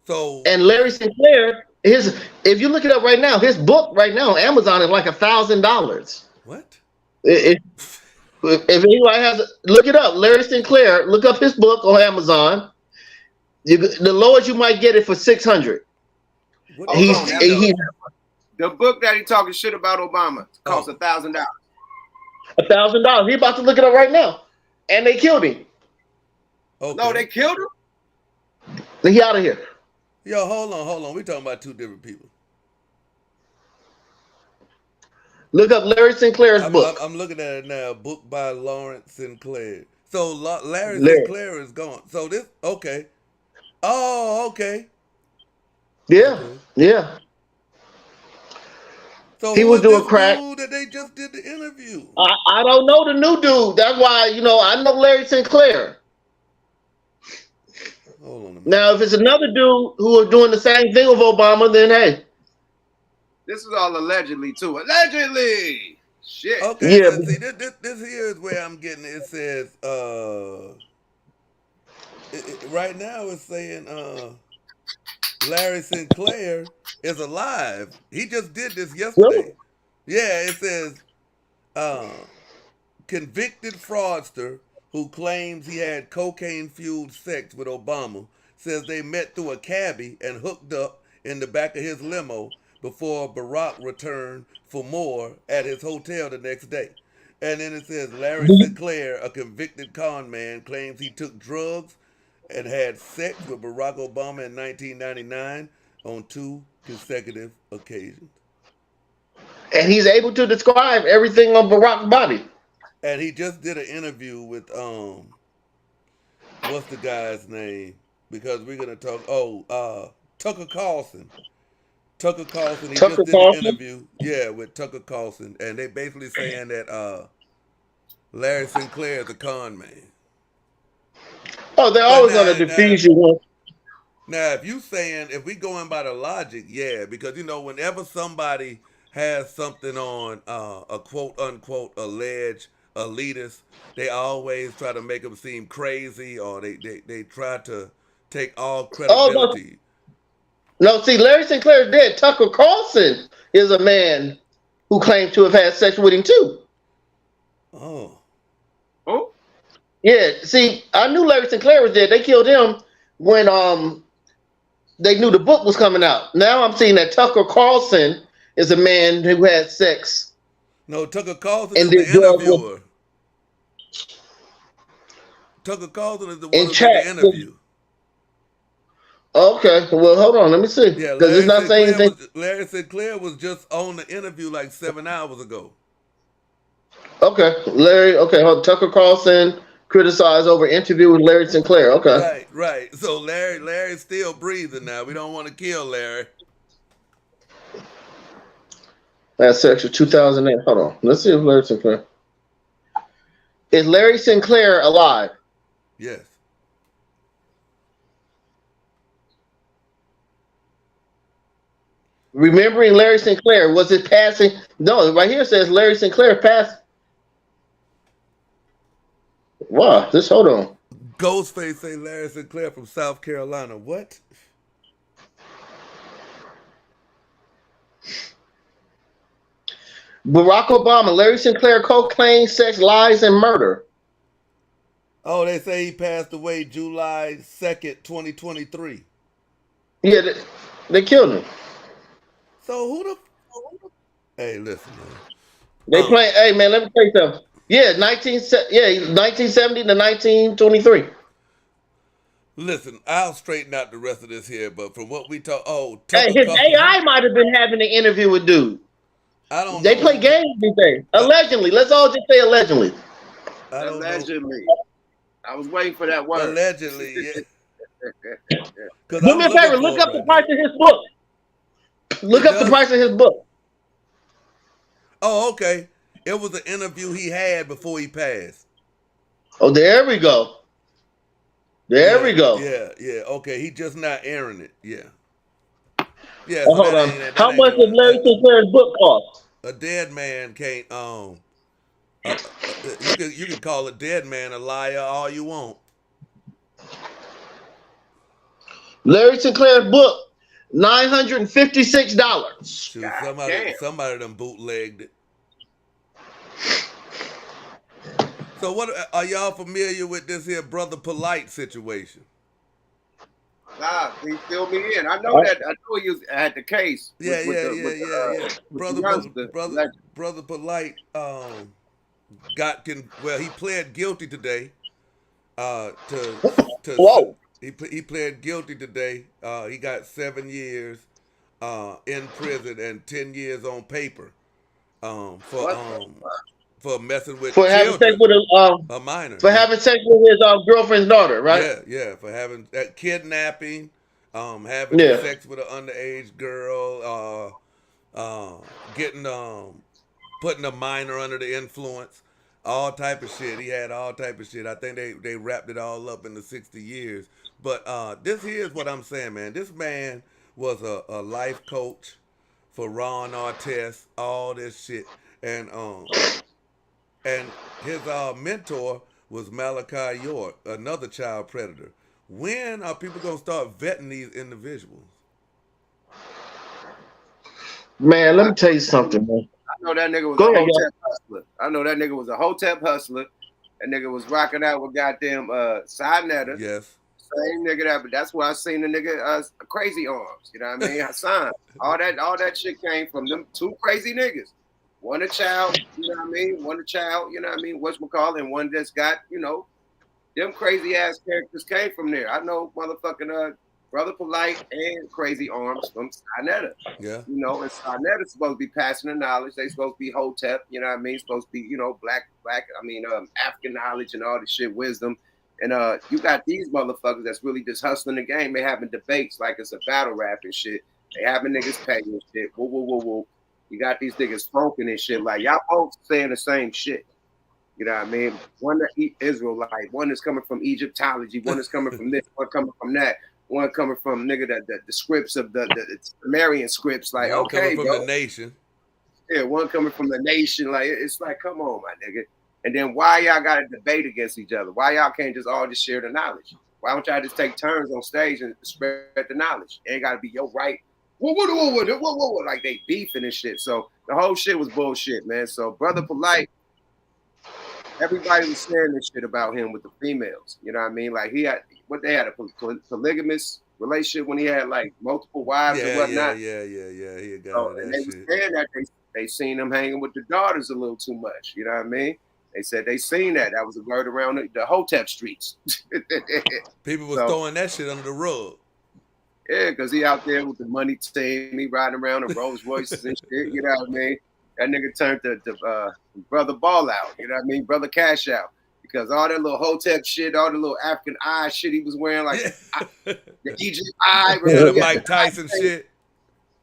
S1: So
S3: and Larry Sinclair, if you look it up right now, his book right now on Amazon is like $1,000.
S1: What?
S3: If anybody has look it up, Larry Sinclair, look up his book on Amazon. The lowest you might get it for $600.
S4: The book that he talking shit about Obama costs $1,000.
S3: $1,000. He about to look it up right now, and they killed him.
S1: Okay.
S4: No, they killed him.
S3: He out of here.
S1: Yo, hold on. We talking about two different people.
S3: Look up Larry Sinclair's book.
S1: I'm looking at it now. Book by Lawrence Sinclair. So Larry Sinclair is gone. So this okay. Oh, okay.
S3: Yeah, yeah.
S1: So
S3: he was doing crack.
S1: Dude that they just did the interview.
S3: I don't know the new dude. That's why I know Larry Sinclair.
S1: Hold on a minute.
S3: Now, if it's another dude who is doing the same thing with Obama, then hey.
S4: This is all allegedly too. Allegedly. Shit.
S1: Okay.
S3: Yeah.
S1: See, this here is where I'm getting it. It says right now it's saying Larry Sinclair is alive. He just did this yesterday.
S3: Really?
S1: Yeah, it says convicted fraudster who claims he had cocaine-fueled sex with Obama says they met through a cabbie and hooked up in the back of his limo before Barack returned for more at his hotel the next day. And then it says Larry Sinclair, a convicted con man, claims he took drugs and had sex with Barack Obama in 1999 on 2 consecutive occasions.
S3: And he's able to describe everything on Barack's body.
S1: And he just did an interview with what's the guy's name? Because we're gonna talk. Tucker Carlson. Tucker Carlson. He just did an interview. Yeah, with Tucker Carlson, and they basically saying that Larry Sinclair is a con man.
S3: Oh, they're always gonna defuse you.
S1: Now, if we going by the logic, yeah, because whenever somebody has something on a quote unquote alleged elitist, they always try to make them seem crazy, or they try to take all credibility.
S3: No, see, Larry Sinclair is dead. Tucker Carlson is a man who claimed to have had sex with him too.
S1: Oh.
S3: Yeah, see, I knew Larry Sinclair was dead. They killed him when they knew the book was coming out. Now I'm seeing that Tucker Carlson is a man who had sex.
S1: No, Tucker Carlson is the interviewer. Tucker Carlson is the one who did the interview.
S3: Okay, well, hold on. Let me see.
S1: Yeah,
S3: because it's not saying anything.
S1: Larry Sinclair was just on the interview like 7 hours ago.
S3: Okay, Tucker Carlson criticized over interview with Larry Sinclair. Okay.
S1: Right. So Larry's still breathing now. We don't want to kill Larry.
S3: That's section 2008. Hold on. Let's see if Larry Sinclair. Is Larry Sinclair alive?
S1: Yes.
S3: Remembering Larry Sinclair, was it passing? No, right here it says Larry Sinclair passed. Wow, hold on.
S1: Ghostface say Larry Sinclair from South Carolina. What?
S3: Barack Obama, Larry Sinclair, cocaine, sex, lies, and murder.
S1: Oh, they say he passed away July 2nd, 2023.
S3: Yeah, they killed him.
S1: So who the... Hey, listen, man.
S3: They play... Hey, man, let me tell you something. Yeah, 1970 to 1923.
S1: Listen, I'll straighten out the rest of this here, but from what we talk...
S3: His AI might have been having an interview with dude.
S1: I don't know.
S3: They play games these days. Allegedly. Let's all just say allegedly.
S4: Allegedly. I was waiting for that word.
S1: Allegedly, yeah.
S3: Do me a favor, look up the price of his book. Look up the price of his book.
S1: Oh, okay. It was an interview he had before he passed.
S3: Oh, there we go. There we go.
S1: Yeah. Okay, he just not airing it. Yeah. Yeah, so
S3: Hold
S1: that
S3: on.
S1: ain't
S3: How much does Larry Sinclair's book cost?
S1: a dead man can't you can call a dead man a liar all you want.
S3: Larry Sinclair's book, $956.
S1: Shoot,
S4: God damn.
S1: somebody done bootlegged it. So what are y'all familiar with this here Brother Polight situation?
S4: Nah, please fill me in. I know that. I know he had the case.
S1: Yeah. Brother Polight he pled guilty today.
S3: Whoa.
S1: He pled guilty today. He got 7 years in prison and 10 years on paper for messing with
S3: having sex
S1: children,
S3: with
S1: a minor.
S3: For having sex with his girlfriend's daughter, right?
S1: Yeah, for having that kidnapping, having sex with an underage girl, putting a minor under the influence, all type of shit. He had all type of shit. I think they wrapped it all up in the 60 years. But this here's what I'm saying, man. This man was a life coach for Ron Artest, all this shit, and his mentor was Malachi York, another child predator. When are people gonna start vetting these individuals?
S3: Man, let me tell you something, man.
S4: I know that nigga was a Hotep hustler. I know that nigga was a Hotep hustler. That nigga was rocking out with goddamn Sinetta.
S1: Yes.
S4: Same nigga but that's why I seen the nigga Crazy Arms. You know what I mean? Hassan. all that shit came from them two crazy niggas. One a child, you know what I mean? One a child, you know what I mean? Whatchamacallit, and one that's got, you know, them crazy ass characters came from there. I know motherfucking Brother Polight and Crazy Arms from Sinetta.
S1: Yeah.
S4: You know, and Sinetta's supposed to be passing the knowledge. They supposed to be Hotep, you know what I mean? Supposed to be, you know, African knowledge and all this shit, wisdom. And you got these motherfuckers that's really just hustling the game. They having debates like it's a battle rap and shit. They having niggas pay and shit. Woo. You got these niggas smoking and shit. Like, y'all both saying the same shit. You know what I mean? One that eat Israelite, one is coming from Egyptology, one is coming from this, one coming from that, one coming from nigga the scripts of the Sumerian scripts. Like, one okay,
S1: coming from the nation.
S4: Yeah, one coming from the nation. Like, it's like, come on, my nigga. And then why y'all got to debate against each other? Why y'all can't just all just share the knowledge? Why don't y'all just take turns on stage and spread the knowledge? It ain't got to be your right. Whoa, like they beefing and shit. So the whole shit was bullshit, man. So Brother Polight, everybody was saying this shit about him with the females. You know what I mean? Like they had a polygamous relationship when he had like multiple wives and whatnot.
S1: Yeah. He got
S4: so, and they were saying that they seen him hanging with the daughters a little too much. You know what I mean? They said they seen that. That was a word around the Hotep streets.
S1: People was throwing that shit under the rug.
S4: Yeah, because he out there with the money team, he riding around in Rolls Royces and shit, you know what I mean? That nigga turned to Brother Ball Out, you know what I mean? Brother Cash Out. Because all that little Hotep shit, all the little African eye shit he was wearing, like the Egypt eye.
S1: Yeah, the Mike Tyson shit.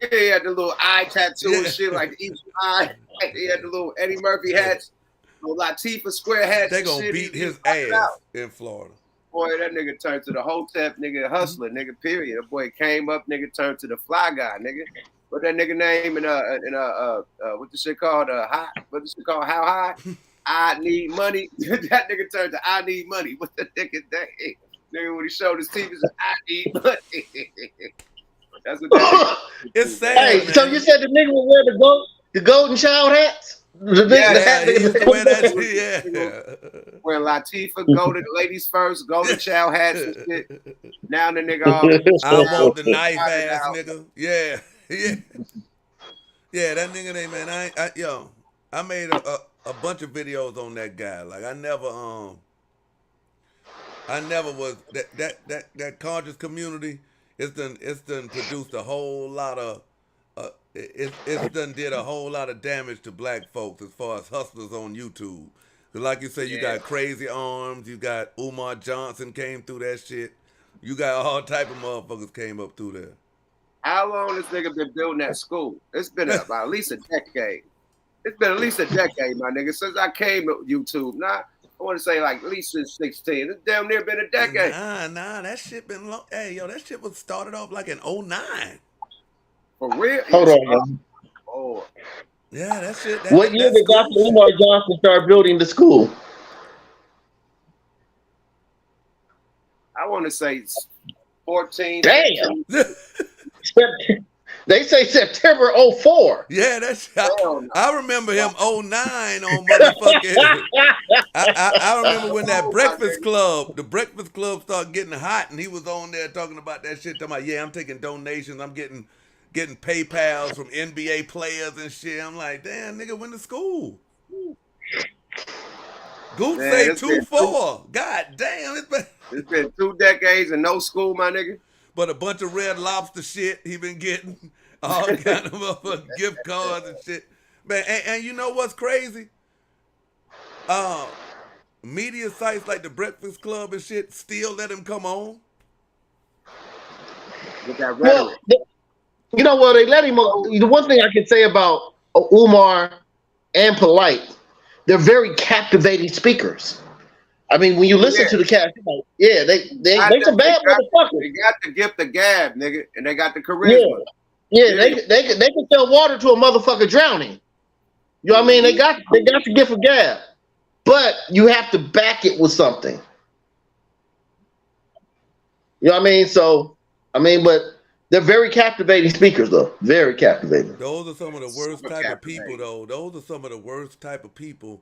S4: Yeah, he had the little eye tattoo and shit, like the Egypt eye. He had the little Eddie Murphy hats, little Latifah square hats.
S1: They gonna beat his ass in Florida.
S4: Boy, that nigga turned to the Hotep nigga hustler, nigga, period. That boy came up, nigga, turned to the fly guy, nigga. What that nigga name what the shit called? What the shit called? How high? I need money. That nigga turned to I need money. What the nigga name? Nigga, when he showed his teeth, he said, I need money. That's what that nigga.
S1: It's sad.
S3: Hey,
S1: man.
S3: So you said the nigga would wear the golden child hats?
S1: He used to wear that shit, yeah.
S4: Wearing Latifah, golden ladies first, golden child hats and shit. Now the nigga all
S1: I want the knife ass nigga. Yeah. Yeah, that nigga name, man. I made a bunch of videos on that guy. Like I never was that conscious community. It's done produced a whole lot of it's done did a whole lot of damage to black folks as far as hustlers on YouTube. Cause like you say, you got Crazy Arms, you got Umar Johnson came through that shit. You got all type of motherfuckers came up through there.
S4: How long this nigga been building that school? It's been about at least a decade. It's been at least a decade, my nigga, since I came to YouTube. Nah, I want to say like at least since 16. It's damn near been a decade.
S1: Nah, that shit been long. Hey, yo, that shit was started off like in 09.
S4: For real?
S3: Hold on, man.
S4: Oh,
S1: Yeah, that shit.
S3: What year
S1: That
S3: did
S1: school
S3: Dr.
S1: shit.
S3: Umar Johnson start building the school?
S4: I want to say 14.
S3: Damn.
S4: 15.
S3: They say September 04.
S1: Yeah, that's.
S4: Hell no.
S1: I remember him 09 on motherfucking. I remember when that Breakfast Club, the Breakfast Club started getting hot, and he was on there talking about that shit. Talking about, yeah, I'm taking donations, I'm getting PayPals from NBA players and shit. I'm like, damn, nigga, went to school. Goose
S4: Man,
S1: say
S4: it's been
S1: 2-4. God damn,
S4: It's been 2 decades and no school, my nigga.
S1: but a bunch of Red Lobster shit he been getting, all kind of motherfucking gift cards and shit. Man, and you know what's crazy? Media sites like the Breakfast Club and shit still let him come on.
S4: With that
S3: Well,
S4: rhetoric.
S3: you know what? They let him. The one thing I can say about Umar and Polight, they're very captivating speakers. I mean, when you listen to the cast, yeah, they some bad motherfuckers.
S4: They got the gift of gab, nigga, and they got the charisma.
S3: Yeah, they can sell water to a motherfucker drowning. You know what I mean? They got the gift of gab, but you have to back it with something. You know what I mean? So, I mean, but they're very captivating speakers, though. Very captivating.
S1: Those are some of the worst
S4: Super
S1: type of
S4: captivating.
S1: people, though. Those are some of the worst type of people,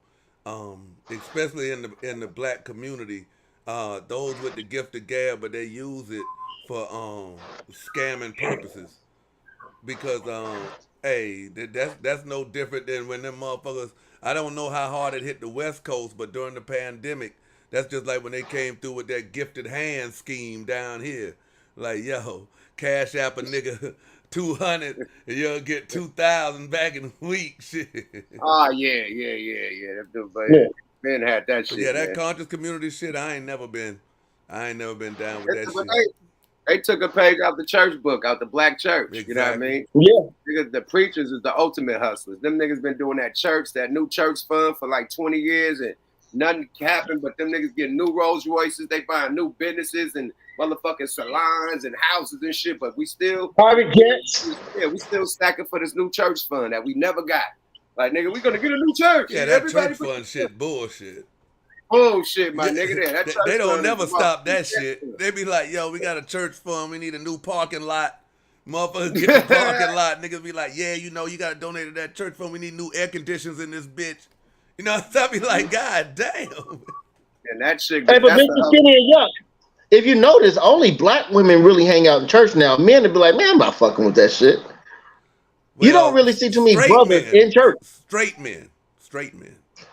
S1: especially in the black community. Those with the gift of gab, but they use it for scamming purposes. Because hey, that's no different than when them motherfuckers. I don't know how hard it hit the West Coast, but during the pandemic, that's just like when they came through with that gifted hand scheme down here. Like, yo, cash app a nigga 200 and you'll get 2,000 back in a week. Shit.
S4: Oh yeah. That dude, but
S3: Yeah.
S4: Ben had that shit.
S1: But yeah, that
S4: man.
S1: conscious community shit, I ain't never been down with that
S4: But
S1: shit.
S4: they took a page out the church book, out the black church. You know what I
S1: Exactly.
S4: mean?
S3: Yeah.
S4: Niggas, the preachers is the ultimate hustlers. Them niggas been doing that new church fund for like 20 years and nothing happened, but them niggas getting new Rolls Royces, they buying new businesses and motherfucking salons and houses and shit, but we still
S3: Private jets.
S4: we still stacking for this new church fund that we never got. Like, nigga, we gonna get a new church.
S1: Yeah, that church fund shit bullshit.
S4: Bullshit, my
S1: Yeah,
S4: nigga. That church
S1: they don't
S4: fund
S1: never
S4: is
S1: stop that
S4: motherfucking
S1: shit. They be like, yo, we got a church fund. We need a new parking lot. Motherfuckers get the parking lot. Niggas be like, yeah, you know, you got to donate to that church fund. We need new air conditions in this bitch. You know, so I be like, God damn.
S4: And that shit.
S3: Hey, but Mr. Skinny and Yuck, if you notice, only black women really hang out in church now. Men would be like, man, I'm not fucking with that shit. You don't really see too many brothers in church.
S1: Straight men.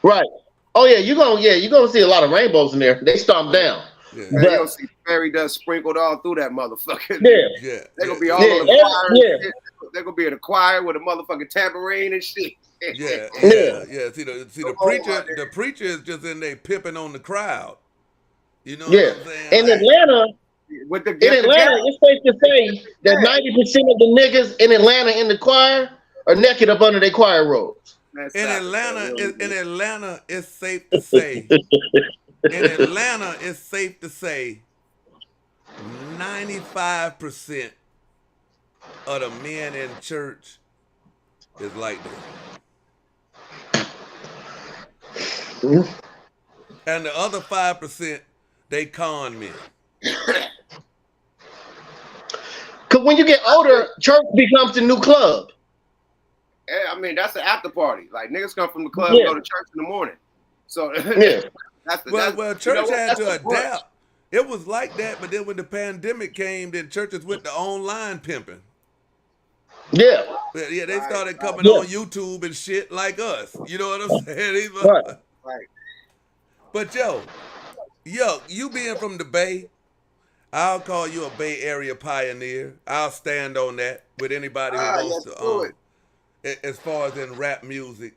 S3: Right. Oh yeah, you're gonna see a lot of rainbows in there. They stomp down.
S1: Yeah.
S4: Man, you gonna see fairy dust sprinkled all through that mother,fucker.
S3: Yeah.
S4: They're gonna be all on the choir.
S3: Yeah.
S4: They're gonna be in a choir with a motherfucking tambourine and shit.
S1: Yeah. See the preacher is just in there pimping on the crowd. You know what I'm saying?
S3: In Atlanta, it's safe to say that 90% of the niggas in Atlanta in the choir are naked up under their choir robes.
S1: In Atlanta, it's safe to say. In Atlanta, it's safe to say 95% of the men in church is like that. And the other 5%, they con men.
S3: Because when you get older, church becomes the new club.
S4: Yeah, I mean, that's the after party. Like, niggas come from the club and go to church in the morning. So,
S1: well, church had to adapt. It was like that, but then when the pandemic came, then churches went to online pimping.
S3: Yeah.
S1: Yeah, they started coming on YouTube and shit like us. You know what I'm saying?
S4: Right.
S1: But yo, you being from the Bay, I'll call you a Bay Area pioneer. I'll stand on that with anybody who wants to. As far as in rap music,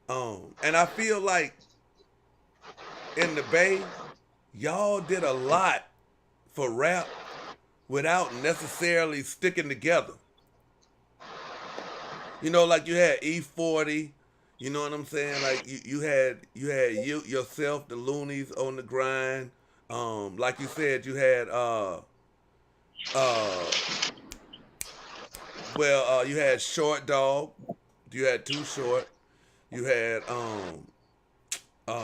S1: and I feel like in the Bay, y'all did a lot for rap without necessarily sticking together. You know, like you had E40, You know what I'm saying? Like you yourself, the loonies on the grind. Like you said, you had uh you had Short Dog. You had Too Short. You had uh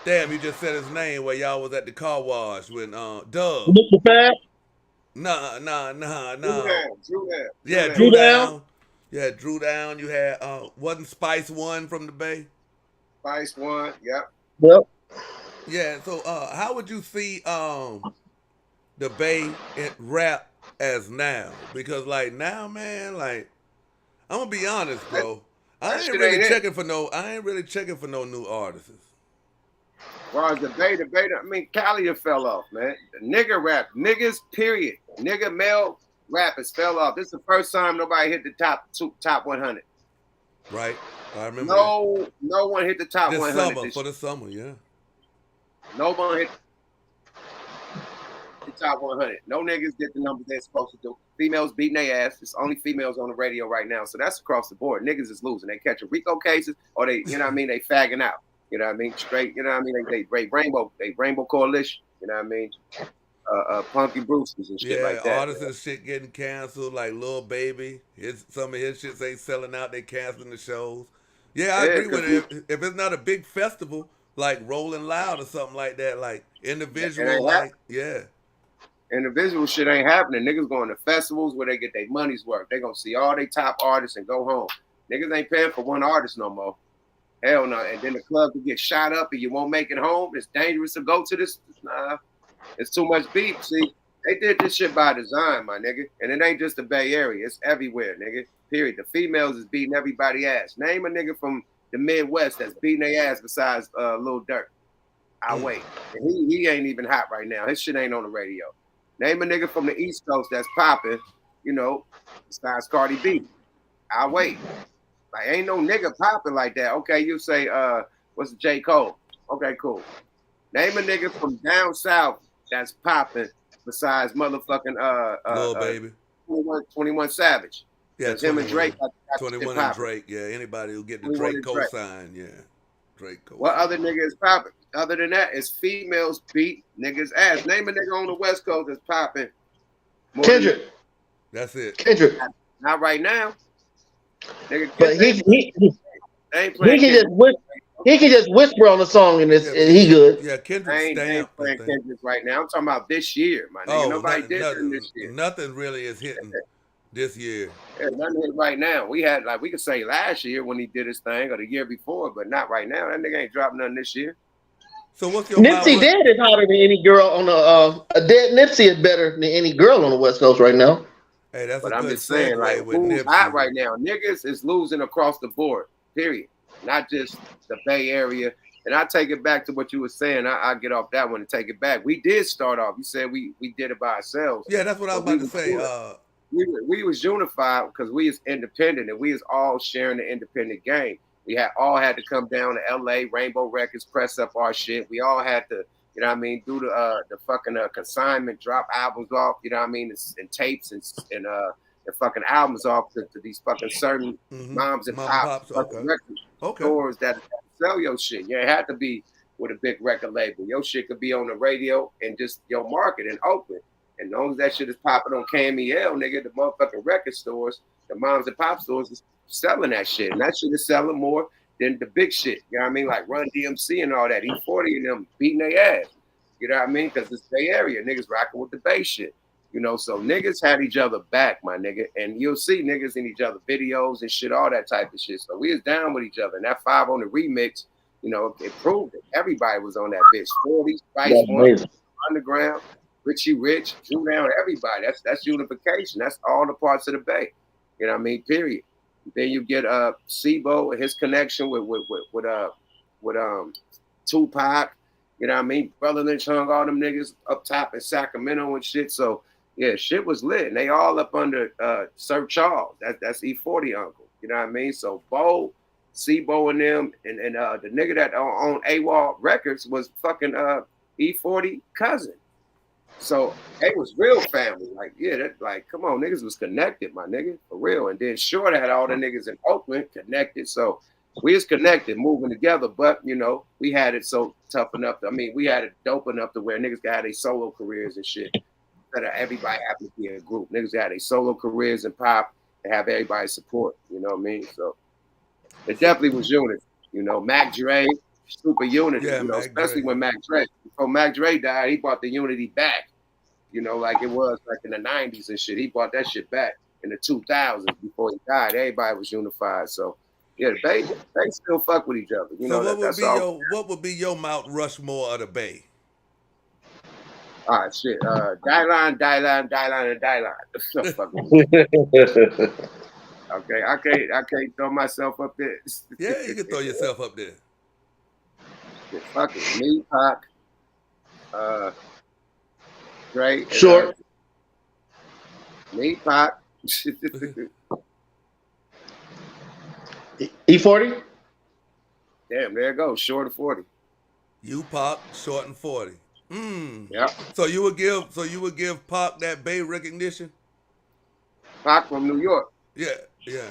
S1: damn, you just said his name where y'all was at the car wash when Dub.
S3: Mr. Fab,
S1: Nah.
S4: Drew
S1: Yeah,
S4: Down.
S1: Drew
S3: Drew Down.
S1: Down. You had Drew Down. You had wasn't Spice One from the Bay?
S4: Spice One. Yep.
S3: Yep.
S1: Yeah. So how would you see the Bay rap as now? Because like now, man, like I'm gonna be honest,
S4: That,
S1: bro.
S4: that
S1: I ain't
S4: shit
S1: really
S4: ain't it.
S1: checking for no. I ain't really checking for no new artists.
S4: Well, as the beta, I mean, Cali fell off, man. The nigga rap, niggas, period. Nigga male rappers fell off. This is the first time nobody hit the top 100.
S1: Right. I remember that.
S4: No one hit the top
S1: This
S4: 100
S1: summer
S4: this
S1: for
S4: year.
S1: the summer, yeah.
S4: No one hit the top 100. No niggas did the numbers they're supposed to do. Females beating their ass. It's only females on the radio right now. So that's across the board. Niggas is losing. They catching RICO cases or they, you know what I mean? They fagging out. You know what I mean? Straight, you know what I mean? They Rainbow Coalition. You know what I mean? Punky Brewsters and shit
S1: Yeah,
S4: like that.
S1: artists and shit getting canceled, like Lil Baby. Some of his shits ain't selling out. They canceling the shows. Yeah, I
S4: Yeah,
S1: agree with
S4: because
S1: it. If it's not a big festival like Rolling Loud or something like that, like
S4: it
S1: individual,
S4: ain't
S1: like yeah,
S4: individual shit ain't happening. Niggas going to festivals where they get their money's worth. They gonna see all they top artists and go home. Niggas ain't paying for one artist no more. Hell no. And then the club will get shot up and you won't make it home. It's dangerous to go to this. Nah, it's too much beef. See, they did this shit by design, my nigga. And it ain't just the Bay Area. It's everywhere, nigga. Period. The females is beating everybody ass. Name a nigga from the Midwest that's beating their ass besides Lil Durk. I wait. And he ain't even hot right now. His shit ain't on the radio. Name a nigga from the East Coast that's popping, you know, besides Cardi B. I wait. Like ain't no nigga popping like that. Okay, you say what's the J. Cole? Okay, cool. Name a nigga from down south that's popping besides motherfucking
S1: Lil Baby.
S4: 21 Savage.
S1: Yeah,
S4: Because him and Drake got
S1: 21 and Drake. Yeah, anybody who get the
S4: 21
S1: Drake
S4: and Drake.
S1: cosign, yeah, Drake cosign.
S4: What other nigga is popping? Other than that, it's females beat niggas ass. Name a nigga on the West Coast that's popping.
S3: Kendrick.
S1: That's it.
S3: Kendrick.
S4: Not right now. Nigga,
S3: But
S4: they ain't playing
S3: he can just whisper on the song and
S1: Yeah,
S3: he good.
S1: Yeah, Kendrick
S4: they ain't
S1: stamped.
S4: playing
S1: I think.
S4: Kendrick right now. I'm talking about this year, my nigga.
S1: Oh,
S4: Nobody did
S1: nothing,
S4: this year.
S1: nothing really is hitting this year.
S4: Yeah, nothing hit right now. We had we could say last year when he did his thing or the year before, but not right now. That nigga ain't dropping nothing this year.
S1: So what's your
S3: Nipsey Dead is hotter than any girl on the a dead Nipsey is better than any girl on the West Coast right now.
S1: Hey, that's
S4: But
S1: a
S4: I'm
S1: good
S4: just saying,
S1: segue
S4: like,
S1: with
S4: who's
S1: Nipsey.
S4: hot right now? Niggas is losing across the board, period. Not just the Bay Area. And I take it back to what you were saying. I get off that one and take it back. We did start off. You said we did it by ourselves.
S1: Yeah, that's what I was about to say.
S4: We was unified because we is independent and we is all sharing the independent game. We all had to come down to LA, Rainbow Records, press up our shit. We all had to, you know what I mean, do the fucking consignment, drop albums off, you know what I mean, and tapes and fucking albums off to these fucking certain moms and pops record stores that sell your shit. You ain't have to be with a big record label. Your shit could be on the radio and just your market and open. And as long as that shit is popping on KMEL, nigga, the motherfucking record stores, the moms and pop stores is selling that shit. And that shit is selling more than the big shit. You know what I mean? Like Run DMC and all that. E40 and them beating their ass. You know what I mean? Because it's Bay Area. Niggas rocking with the Bay shit. You know, so niggas had each other back, my nigga. And you'll see niggas in each other videos and shit, all that type of shit. So we was down with each other. And that 5 on the remix, you know, it proved it. Everybody was on that bitch. 40, Spice One, Underground, Richie Rich, Drew Down, everybody. That's unification. That's all the parts of the Bay. You know what I mean? Period. Then you get Sibo and his connection with Tupac. You know what I mean? Brother Lynch hung all them niggas up top in Sacramento and shit. So yeah, shit was lit. And they all up under Sir Charles. That's E40 uncle. You know what I mean? So Bo, Sibo and them and the nigga that on AWOL Records was fucking E40 cousin. So it was real family. Like, yeah, that like, come on, niggas was connected, my nigga, for real. And then Short had all the niggas in Oakland connected. So we was connected, moving together. But you know, we had it so tough enough. We had it dope enough to where niggas got their solo careers and shit. Instead of everybody having to be in a group. Niggas got their solo careers and pop and have everybody support. You know what I mean? So it definitely was unity. You know, Mac Dre, super unity.
S1: Yeah,
S4: you know,
S1: Mac
S4: especially
S1: Dre.
S4: when Mac Dre. Before Mac Dre died, he brought the unity back. You know, like it was like in the 90s and shit. He brought that shit back in the 2000s before he died. Everybody was unified. So yeah, they still fuck with each other. You
S1: So
S4: know, that's all.
S1: what would be your Mount Rushmore of the Bay?
S4: All right, shit. Dylan, and Dylan. Fuck with me. Okay, I can't throw myself up there.
S1: Yeah, you can throw yourself up there.
S4: Shit, fuck it. Me, Pac, Dre,
S3: Short.
S4: Me, Pac.
S3: E40.
S4: Damn, there it goes. Short of 40.
S1: You Pop, Short and 40.
S4: Yeah.
S1: So you would give Pop that Bay recognition?
S4: Pac from New York.
S1: Yeah, yeah.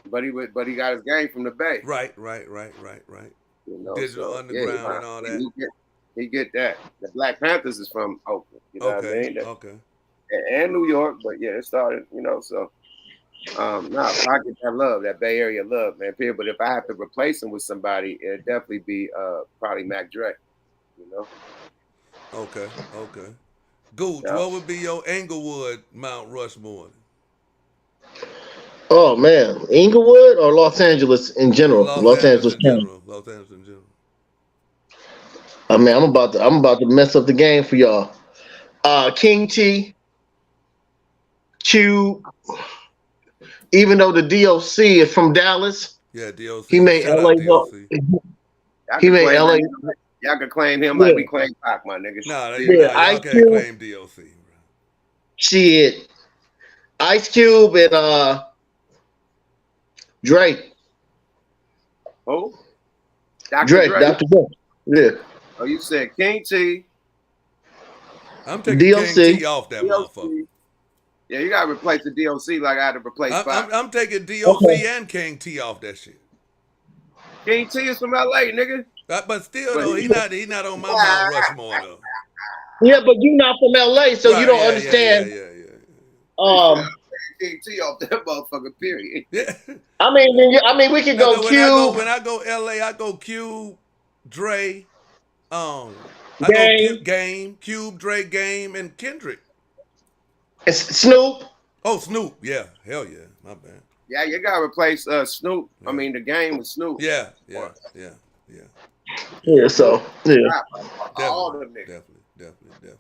S4: But he got his game from the Bay.
S1: Right.
S4: You know,
S1: Digital
S4: so,
S1: Underground
S4: yeah,
S1: and all that.
S4: He get that. The Black Panthers is from Oakland. You know what I mean?
S1: Okay.
S4: And New York, but yeah, it started, you know, so I get that love, that Bay Area love, man. Period. But if I have to replace him with somebody, it'd definitely be probably Mac Dre, you know.
S1: Okay. Gooch,
S4: Yeah.
S1: what would be your Englewood Mount Rushmore?
S3: Oh man, Inglewood or Los Angeles in general? Los Angeles
S1: in
S3: County.
S1: general. Los Angeles in general.
S3: I mean, I'm about to mess up the game for y'all. King T, Q. Even though the DOC is from Dallas,
S1: Yeah, DOC.
S3: he made
S1: Shout
S3: LA
S1: out
S3: look.
S4: Y'all
S3: He
S4: can
S3: made
S4: claim
S3: LA.
S4: him. Y'all can claim him like we claim Pac, my nigga.
S1: Nah,
S3: Yeah,
S1: y'all can't claim DOC. Bro.
S3: Shit, Ice Cube and Drake.
S4: Who? Dr.
S3: Drake,
S4: Dre.
S3: Dr. Dre. Yeah.
S4: Oh, you said King T.
S1: I'm taking
S3: DOC.
S1: King T off that
S4: DOC.
S1: motherfucker.
S4: Yeah, you gotta replace the DOC like I had to replace Pac.
S1: I'm taking DOC
S3: Okay.
S1: and King T off that shit.
S4: King T is from LA, nigga.
S1: But still,
S4: But
S1: though, he not on my Mount Rushmore though.
S3: Yeah, but you're not from LA, so you
S1: Right,
S3: don't
S1: yeah,
S3: understand.
S1: Yeah.
S4: King T off that motherfucker, period.
S1: Yeah.
S3: I mean, we can go Cube.
S1: When I go LA, I go Cube, Dre, I
S3: Game.
S1: go Game, Cube, Dre, Game, and Kendrick.
S3: It's Snoop.
S1: Oh, Snoop. Yeah. Hell yeah. My bad.
S4: Yeah, you gotta replace Snoop. I mean, the game with Snoop.
S1: Yeah.
S3: Yeah, so yeah.
S4: All the niggas.
S1: Definitely.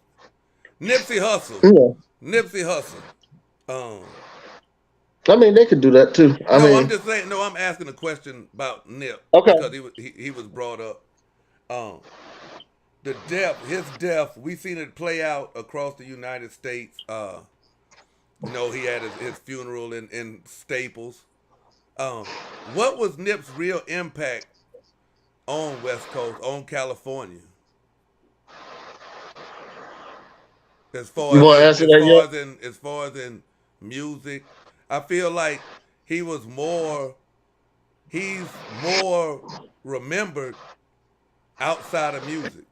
S1: Nipsey Hussle.
S3: Yeah.
S1: Nipsey Hussle.
S3: I mean, they could do that too.
S1: I'm just saying. No, I'm asking a question about Nip.
S3: Okay.
S1: Because he was brought up. His death. We seen it play out across the United States. He had his funeral in Staples. What was Nip's real impact on West Coast, on California? As far as in music, I feel like he's more remembered outside of music.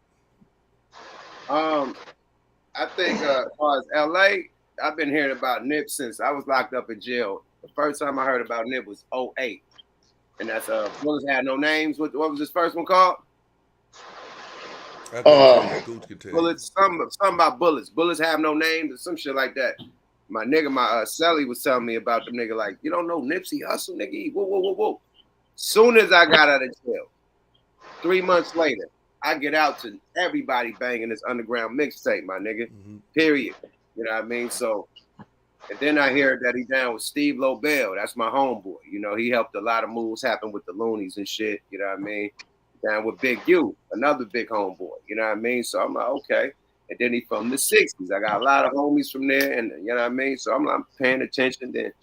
S4: I think as far as LA, I've been hearing about Nip since I was locked up in jail. The first time I heard about Nip was 2008. And that's Bullets Had No Names. What was his first one called? Bullets, something about bullets. Bullets have no names or some shit like that. My nigga, Celly was telling me about them nigga like, you don't know Nipsey Hussle, nigga? Whoa. Soon as I got out of jail, 3 months later, I get out to everybody banging this underground mixtape, my nigga. Mm-hmm. Period. You know what I mean? So, and then I hear that he down with Steve Lobel. That's my homeboy. You know, he helped a lot of moves happen with the Loonies and shit. You know what I mean? Down with Big U, another big homeboy. You know what I mean? So I'm like, okay. And then he from the 60s. I got a lot of homies from there, and you know what I mean? So I'm like paying attention. Then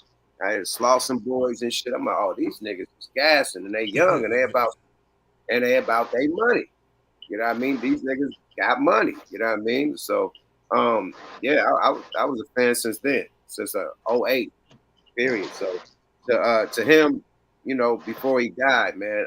S4: I had Slauson boys and shit. I'm like, oh, these niggas is gassing, and they young, and they about their money. You know what I mean? These niggas got money. You know what I mean? So Yeah, I was a fan since then, since '08 period. So to him, you know, before he died, man,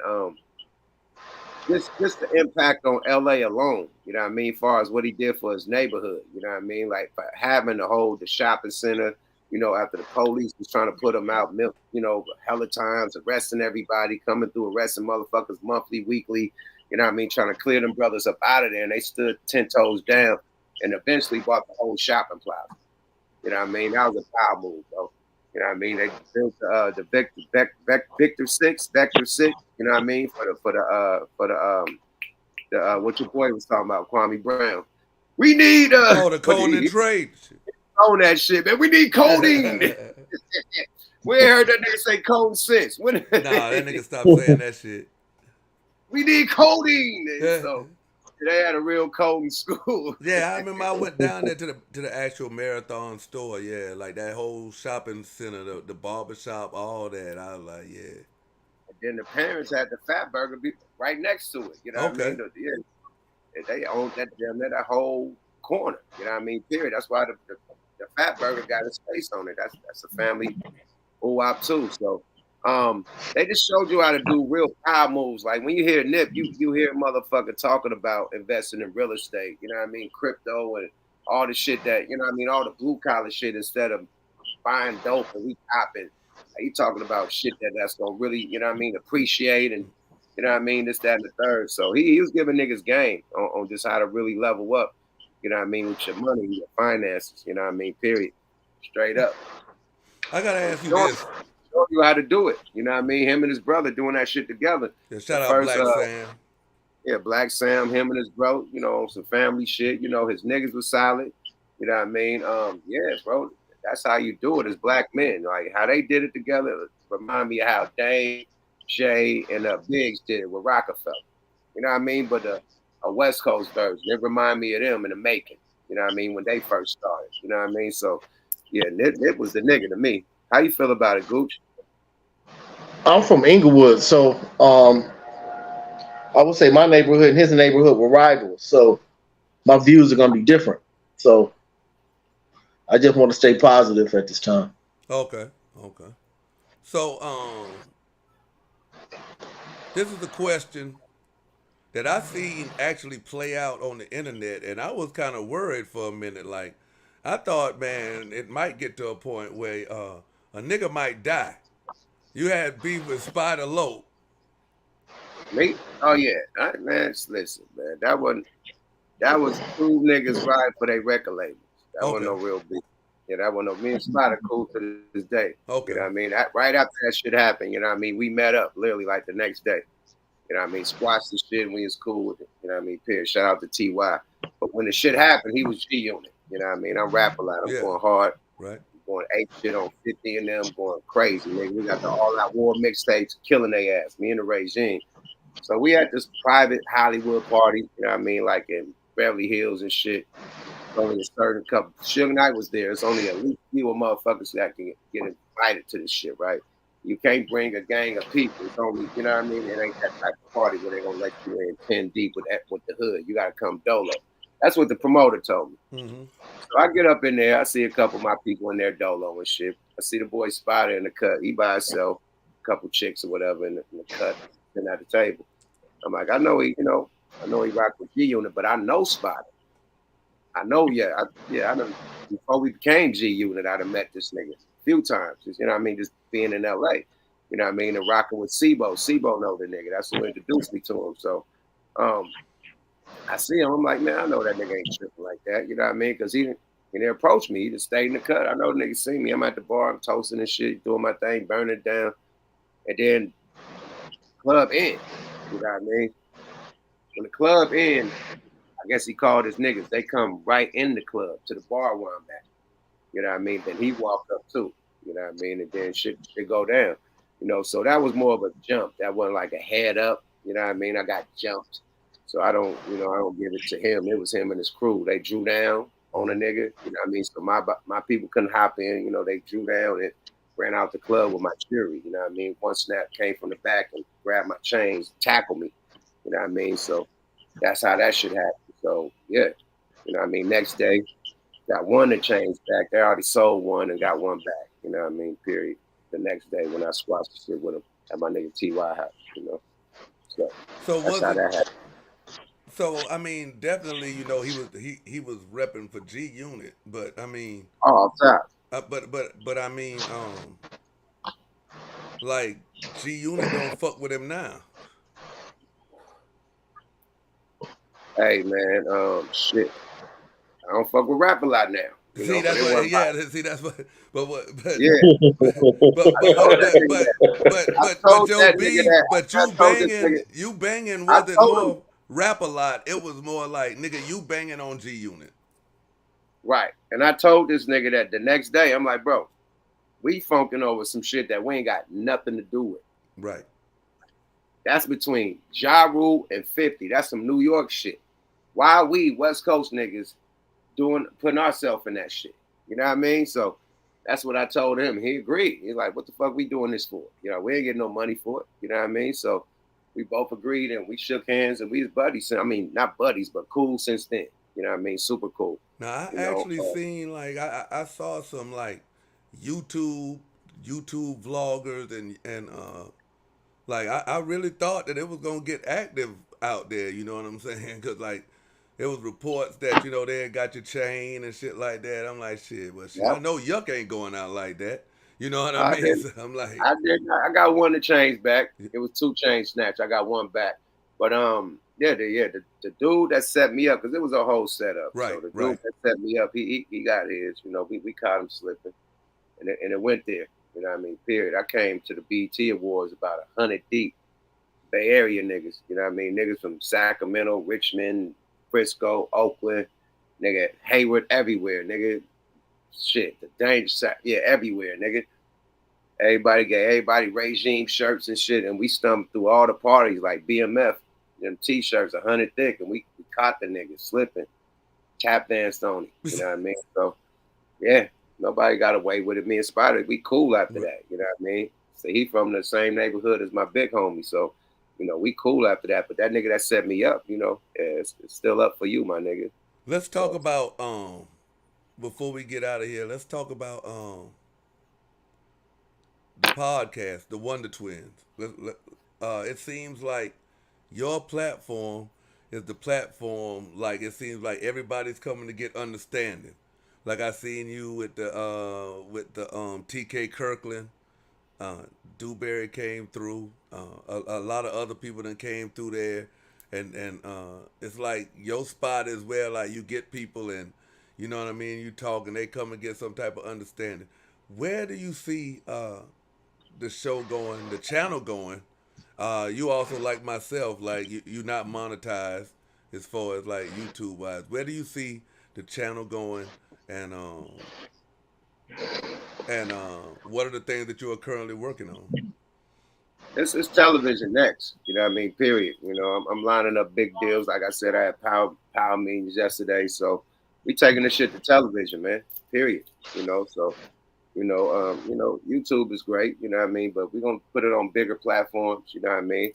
S4: just the impact on LA alone, you know what I mean, as far as what he did for his neighborhood, you know what I mean? Like having to hold the shopping center, you know, after the police was trying to put him out, you know, hella times, arresting everybody, coming through, arresting motherfuckers monthly, weekly, you know what I mean, trying to clear them brothers up out of there. And they stood 10 toes down and eventually bought the whole shopping plaza. You know what I mean? That was a power move, bro. You know what I mean? They built the Vector 6. You know what I mean? For the what your boy was talking about, Kwame Brown. We need
S1: the code and trade.
S4: On that shit, man. We need codeine. We ain't heard that nigga say code since. Nah,
S1: that nigga stopped saying that shit.
S4: We need codeine. So they had a real code in school.
S1: Yeah, I remember I went down there to the actual marathon store. Yeah, like that whole shopping center, the barber shop, all that. I was like, yeah.
S4: And then the parents had the Fat Burger be right next to it. You know what I mean? They owned that whole corner. You know what I mean? Period. That's why the Fat Burger got his face on it. That's a family op too. So they just showed you how to do real power moves. Like when you hear Nip, you hear a motherfucker talking about investing in real estate, you know what I mean, crypto and all the shit that, you know what I mean, all the blue collar shit instead of buying dope and we copping. He talking about shit that's gonna really, you know what I mean, appreciate and you know what I mean, this, that, and the third. So he was giving niggas game on just how to really level up, you know what I mean, with your money, your finances, you know what I mean, period. Straight up.
S1: I gotta ask you this.
S4: Show you how to do it. You know what I mean? Him and his brother doing that shit together.
S1: Yeah, shout out Black Sam.
S4: Yeah, Black Sam, him and his bro, you know, on some family shit. You know, his niggas was solid. You know what I mean? Yeah, bro. That's how you do it as black men. Like how they did it together remind me of how Dame, Jay, and Biggs did it with Rockefeller. You know what I mean? But a West Coast version. It remind me of them in the making. You know what I mean? When they first started. You know what I mean? So yeah, Nip was the nigga to me. How you feel about it, Gooch?
S3: I'm from Inglewood, so I would say my neighborhood and his neighborhood were rivals. So my views are going to be different. So I just want to stay positive at this time.
S1: Okay. So this is the question that I seen actually play out on the internet, and I was kind of worried for a minute. Like I thought, man, it might get to a point where a nigga might die. You had beef with Spider Low.
S4: Me? Oh yeah, man. Listen, man. That was two niggas riding for their record labels. That wasn't no real beef. Yeah, that wasn't no. Me and Spider cool to this day.
S1: Okay.
S4: You know what I mean? Right after that shit happened, you know what I mean? We met up literally like the next day. You know what I mean? Squashed the shit and we was cool with it. You know what I mean? Period. Shout out to TY. But when the shit happened, he was G Unit. You know what I mean? I'm rapping like I'm going hard.
S1: Right.
S4: Going 8 shit on 50 and them going crazy, nigga. We got the All Out War mixtapes killing their ass, me and the regime. So we had this private Hollywood party, you know what I mean, like in Beverly Hills and shit. Only a certain couple. Suge Knight was there. It's only at least few motherfuckers that can get invited to this shit, right? You can't bring a gang of people. It's only, you know what I mean? It ain't that type of party where they're gonna let you in 10 deep with the hood. You gotta come dolo. That's what the promoter told me.
S1: Mm-hmm.
S4: So I get up in there. I see a couple of my people in there dolo and shit. I see the boy Spider in the cut. He by himself, a couple chicks or whatever in the cut, sitting at the table. I'm like, I know he rocked with G Unit, but I know Spider. I know, I done, before we became G Unit, I'd have met this nigga a few times. Just, you know what I mean? Just being in LA. You know what I mean? And rocking with Sebo. Sebo know the nigga. That's who introduced me to him. So I see him. I'm like, man, I know that nigga ain't tripping like that. You know what I mean? Because he didn't approach me. He just stayed in the cut. I know the nigga see me. I'm at the bar. I'm toasting and shit, doing my thing, burning it down. And then club in. You know what I mean? When the club in, I guess he called his niggas. They come right in the club to the bar where I'm at. You know what I mean? Then he walked up too. You know what I mean? And then shit go down. You know, so that was more of a jump. That wasn't like a head up. You know what I mean? I got jumped. So I don't give it to him. It was him and his crew. They drew down on a nigga. You know what I mean? So my people couldn't hop in. You know, they drew down and ran out the club with my jury. You know what I mean? One snap came from the back and grabbed my chains, tackled me. You know what I mean? So that's how that shit happened. So yeah, you know what I mean? Next day, Got one to change back. They already sold one and got one back. You know what I mean? Period. The next day when I squashed the shit with him at my nigga TY house, you know. So that's how that happened.
S1: So I mean, definitely, you know, he was repping for G Unit, but I mean,
S4: Oh, top.
S1: but I mean, like G Unit don't fuck with him now.
S4: Hey man, shit. I don't fuck with rap a lot now. You
S1: See,
S4: know,
S1: that's
S4: but it
S1: what.
S4: wasn't
S1: Yeah,
S4: right.
S1: see, that's what. But what? But
S4: Yeah.
S1: but
S4: I told that nigga that. I
S1: but
S4: told
S1: Joe
S4: that nigga
S1: B,
S4: that.
S1: but
S4: I told this nigga.
S1: you banging
S4: I
S1: wasn't
S4: told him.
S1: more rap a lot. It was more like, nigga, you banging on G Unit.
S4: Right. And I told this nigga that the next day. I'm like, bro, we funking over some shit that we ain't got nothing to do with.
S1: Right.
S4: That's between Ja Rule and 50. That's some New York shit. Why are we West Coast niggas putting ourselves in that shit? You know what I mean? So that's what I told him. He agreed. He's like, what the fuck we doing this for? You know, we ain't getting no money for it. You know what I mean? So we both agreed and we shook hands and we was buddies. I mean, not buddies, but cool since then. You know what I mean? Super cool.
S1: Now I actually seen like I saw some like YouTube vloggers and like I really thought that it was gonna get active out there. You know what I'm saying? Because like it was reports that, you know, they had got your chain and shit like that. I'm like, shit, well, shit. Yep. I know Yuck ain't going out like that. You know what I mean? So I'm like,
S4: I got one to change back. It was 2 chain snatch. I got one back. But the dude that set me up, because it was a whole setup.
S1: Right.
S4: So the dude that set me up, he got his. You know, we caught him slipping, and it went there. You know what I mean? Period. I came to the BET Awards about 100 deep. Bay Area niggas. You know what I mean? Niggas from Sacramento, Richmond, Frisco, Oakland, nigga, Hayward, everywhere, nigga. Shit, the danger side, yeah, everywhere, nigga. Everybody gave everybody regime shirts and shit, and we stumped through all the parties like BMF, them t-shirts 100 thick, and we caught the nigga slipping, tap danced on him. You know what I mean? So yeah, nobody got away with it. Me and Spider, we cool after that. You know what I mean? So he from the same neighborhood as my big homie, so you know we cool after that. But that nigga that set me up, you know, it's still up for you, my nigga.
S1: Let's talk about before we get out of here. Let's talk about the podcast, the Wonder Twins. It seems like your platform is the platform. Like it seems like everybody's coming to get understanding. Like I seen you with the TK Kirkland, Dewberry came through. A lot of other people that came through there, and it's like your spot is where like you get people and you know what I mean. You talk and they come and get some type of understanding. Where do you see the show going, the channel going? You also like myself, like you not monetized as far as like YouTube wise. Where do you see the channel going, and what are the things that you are currently working on?
S4: It's television next. You know what I mean? Period. You know, I'm lining up big deals. Like I said, I had power meetings yesterday, so we taking this shit to television, man. Period. You know, so. You know, YouTube is great, you know what I mean? But we're going to put it on bigger platforms, you know what I mean?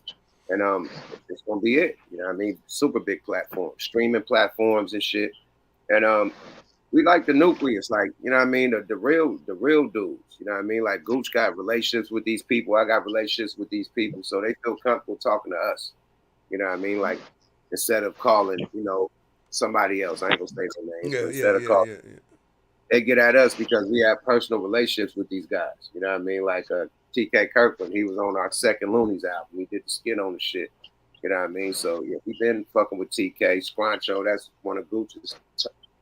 S4: And it's going to be it, you know what I mean? Super big platforms, streaming platforms and shit. And we like the nucleus, like, you know what I mean? The real dudes, you know what I mean? Like Gooch got relationships with these people. I got relationships with these people. So they feel comfortable talking to us, you know what I mean? Like instead of calling, you know, somebody else, I ain't going to say their names. Instead of calling. They get at us because we have personal relationships with these guys. You know what I mean? Like TK Kirkland, he was on our second Loonies album. We did the skin on the shit. You know what I mean? So yeah, we've been fucking with TK. Scrancho, that's one of Gooch's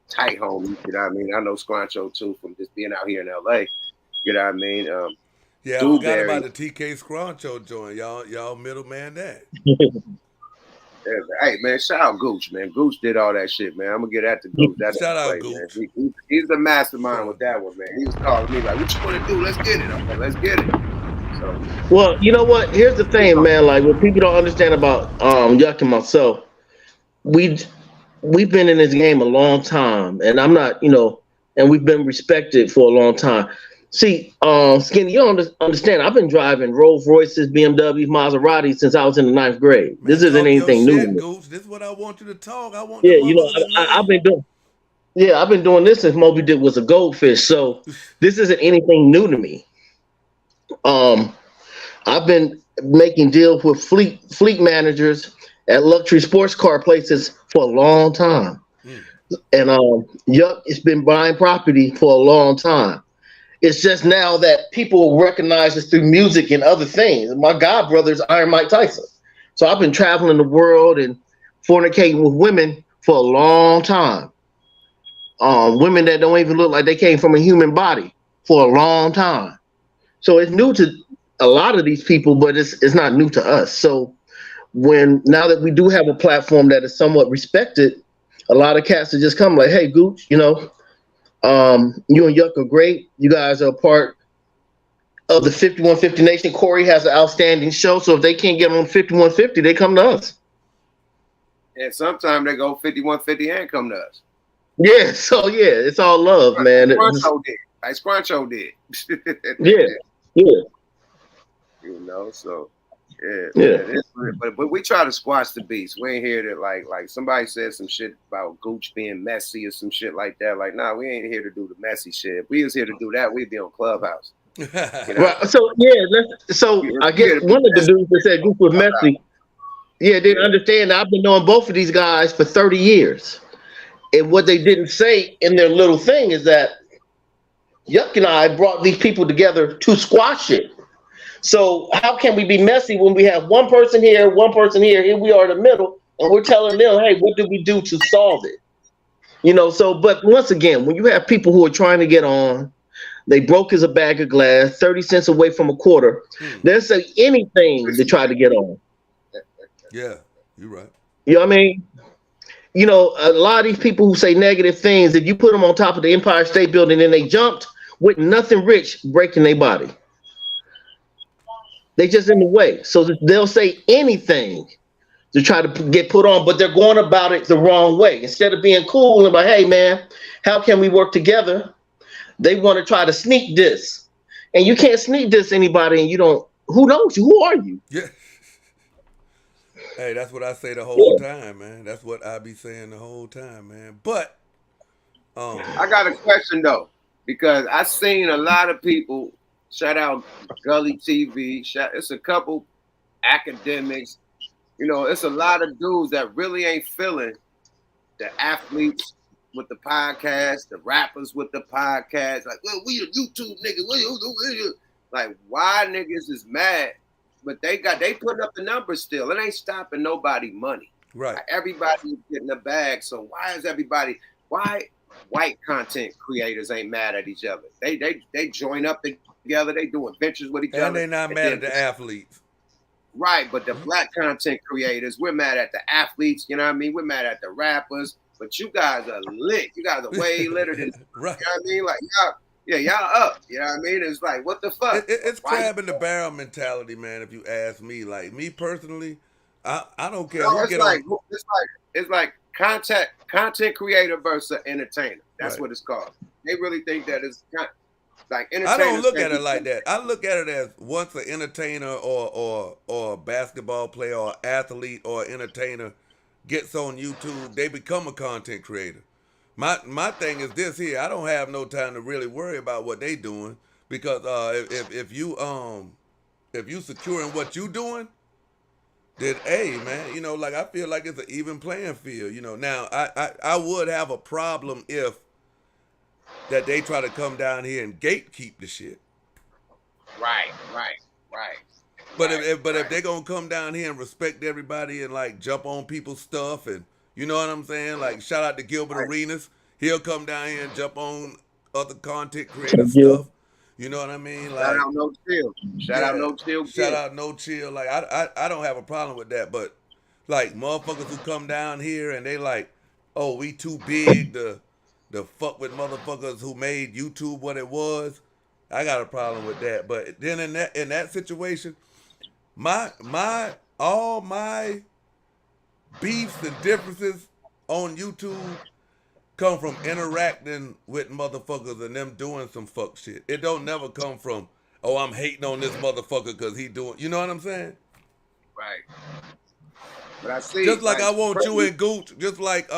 S4: tight homies. You know what I mean? I know Scrancho too from just being out here in LA. You know what I mean?
S1: Yeah, I forgot about the TK Scrancho joint. Y'all middleman that.
S4: Hey man, shout out Gooch, man. Gooch did all that shit, man. I'm gonna get at the Gooch. That's
S1: shout out Gooch.
S4: He's the mastermind with that one, man. He was calling me like, "What you want to do? Let's get it." I'm like, "Let's get it." So,
S3: well, you know what? Here's the thing, man. Like what people don't understand about Yuck and myself, we've been in this game a long time, and I'm not, you know, and we've been respected for a long time. See, Skinny, you don't understand. I've been driving Rolls Royces, BMWs, Maseratis since I was in the 9th grade. Man, this isn't anything new.
S1: Gooch. This is what I want you to talk. I want.
S3: Yeah, you know, I've been doing. Yeah, I've been doing this since Moby Dick was a goldfish, so this isn't anything new to me. Um, I've been making deals with fleet managers at luxury sports car places for a long time,
S1: Mm.
S3: and Yuck, it's been buying property for a long time. It's just now that people recognize us through music and other things. My god brother's Iron Mike Tyson, so I've been traveling the world and fornicating with women for a long time. Women that don't even look like they came from a human body for a long time. So it's new to a lot of these people, but it's not new to us. So when now that we do have a platform that is somewhat respected, a lot of cats are just come like, hey, Gooch, you and Yuck are great. You guys are a part of the 5150 Nation. Corey has an outstanding show, so if they can't get on 5150, they come to us.
S4: And sometimes they go 5150 and come to us.
S3: Yeah, so yeah, it's all love, man.
S4: Scruncho did. Like Scruncho did.
S3: Yeah, yeah.
S4: You know, so yeah.
S3: Yeah.
S4: But we try to squash the beast. We ain't here to like somebody said some shit about Gooch being messy or some shit like that. Like, nah, we ain't here to do the messy shit. If we was here to do that, we'd be on Clubhouse. You know?
S3: Right. So yeah, I guess one of the dudes that said Gooch was messy. Yeah, didn't understand that I've been knowing both of these guys for 30 years. And what they didn't say in their little thing is that Yuck and I brought these people together to squash it. So how can we be messy when we have one person here, here we are in the middle, and we're telling them, hey, what do we do to solve it? But once again, when you have people who are trying to get on, they broke as a bag of glass, 30 cents away from a quarter, they'll say anything to try to get on.
S1: Yeah, you're right.
S3: You know what I mean? A lot of these people who say negative things, if you put them on top of the Empire State Building and they jumped with nothing rich breaking their body, they just in the way. So they'll say anything to try to get put on, but they're going about it the wrong way. Instead of being cool and like, hey man, how can we work together? They want to try to sneak diss, and you can't sneak diss anybody, and you don't. Who knows you? Who are you?
S1: Yeah. Hey, that's what I say the whole time, man. That's what I be saying the whole time, man. But
S4: I got a question though, because I seen a lot of people. Shout out Gully TV. It's a couple academics. It's a lot of dudes that really ain't feeling the athletes with the podcast, the rappers with the podcast. Like, well, we a YouTube nigga. Like, why niggas is mad? But they putting up the numbers still. It ain't stopping nobody money.
S1: Right.
S4: Like, everybody's getting the bag. So why white content creators ain't mad at each other? They join up together. They doing ventures with each other.
S1: And they not mad at the athletes.
S4: Right, but the black content creators, we're mad at the athletes, you know what I mean? We're mad at the rappers, but you guys are lit. You guys are way litter than,
S1: right.
S4: You know what I mean? Like, y'all up, you know what I mean? It's like, what the fuck?
S1: It's crab in the barrel mentality, man, if you ask me. Like, me personally, I don't care.
S4: No, it's like content creator versus entertainer. That's what it's called. They really think that it's like
S1: I don't look at it like that. I look at it as once an entertainer or a basketball player or athlete or entertainer gets on YouTube, they become a content creator. My thing is this here. I don't have no time to really worry about what they doing because if you securing what you doing, then hey man, like I feel like it's an even playing field. Now I would have a problem if that they try to come down here and gatekeep the shit.
S4: Right.
S1: But if they're gonna come down here and respect everybody and like jump on people's stuff and you know what I'm saying? Like shout out to Gilbert Arenas. He'll come down here and jump on other content creator stuff. You know what I mean? Like
S4: shout out No Chill. Shout out No Chill.
S1: Like I don't have a problem with that, but like motherfuckers who come down here and they like, oh, we too big to fuck with motherfuckers who made YouTube what it was. I got a problem with that. But then in that situation, all my beefs and differences on YouTube come from interacting with motherfuckers and them doing some fuck shit. It don't never come from, oh, I'm hating on this motherfucker because he doing, you know what I'm saying?
S4: Right. But I see
S1: just like I want you and Gooch, just like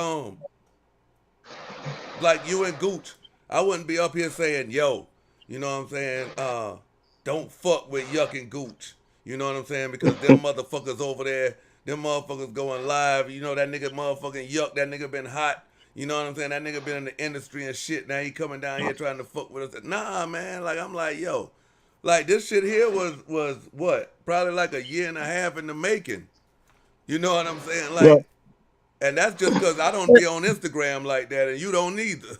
S1: like you and Gooch, I wouldn't be up here saying, yo, you know what I'm saying? Don't fuck with Yuck and Gooch. You know what I'm saying? Because them motherfuckers over there, them motherfuckers going live. You know that nigga motherfucking Yuck, that nigga been hot. You know what I'm saying? That nigga been in the industry and shit. Now he coming down here trying to fuck with us. Nah, man. Like, I'm like, yo, like this shit here was what? Probably like a year and a half in the making. You know what I'm saying? Like,
S3: Yeah.
S1: and that's just because I don't be on Instagram like that, and you don't either.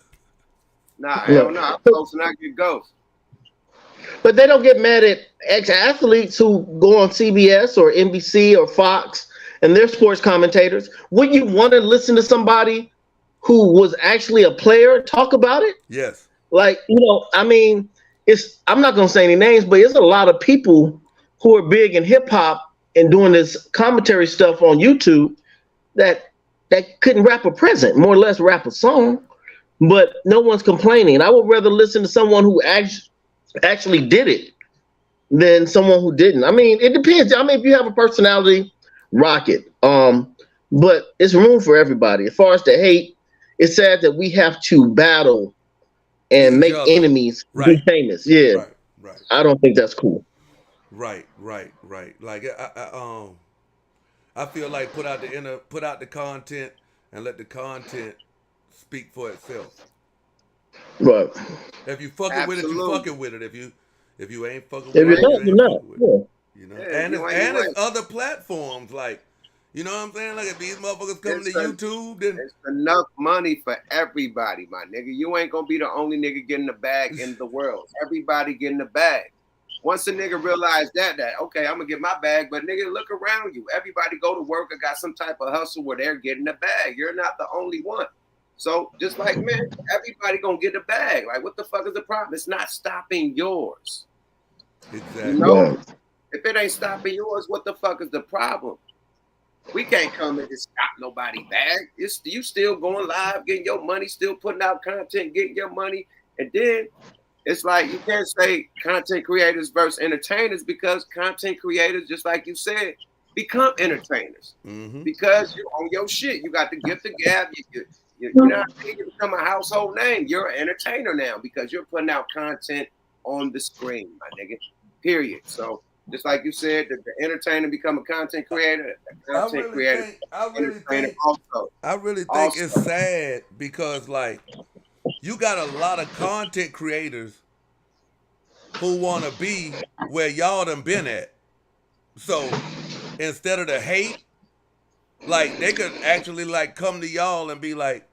S4: Nah, hell no. I'm close and I get ghost.
S3: But they don't get mad at ex-athletes who go on CBS or NBC or Fox and they're sports commentators. Would you want to listen to somebody who was actually a player talk about it?
S1: Yes.
S3: Like, you know, I mean, I'm not going to say any names, but it's a lot of people who are big in hip hop and doing this commentary stuff on YouTube that couldn't rap a present, more or less rap a song, but no one's complaining. I would rather listen to someone who actually did it than someone who didn't. I mean, it depends. I mean, if you have a personality, rock it. But it's room for everybody. As far as the hate, it's sad that we have to battle and make enemies be famous. Yeah.
S1: Right.
S3: I don't think that's cool.
S1: Right. Like I feel like put out the content and let the content speak for itself.
S3: Right.
S1: If you fucking with it, you fucking with it. If you ain't fucking with
S3: If
S1: it,
S3: you're not.
S1: You know.
S4: Yeah,
S1: and it's other platforms like, you know what I'm saying? Like if these motherfuckers come to YouTube, then
S4: it's enough money for everybody, my nigga. You ain't gonna be the only nigga getting the bag in the world. Everybody getting the bag. Once a nigga realize that okay, I'm gonna get my bag, but nigga, look around you. Everybody go to work or got some type of hustle where they're getting the bag. You're not the only one. So just like, man, everybody gonna get a bag. Like, what the fuck is the problem? It's not stopping yours.
S1: exactly.
S4: You know, if it ain't stopping yours, what the fuck is the problem? We can't come and just stop nobody bag. You still going live, getting your money, still putting out content, getting your money, and then it's like you can't say content creators versus entertainers because content creators, just like you said, become entertainers because you're on your shit. You got the gift of gab. You know what I mean? You become a household name. You're an entertainer now because you're putting out content on the screen, my nigga. Period. So just like you said, the entertainer become a content creator. The content creator,
S1: I really think it's sad because like you got a lot of content creators who want to be where y'all done been at. So instead of the hate, like they could actually like come to y'all and be like,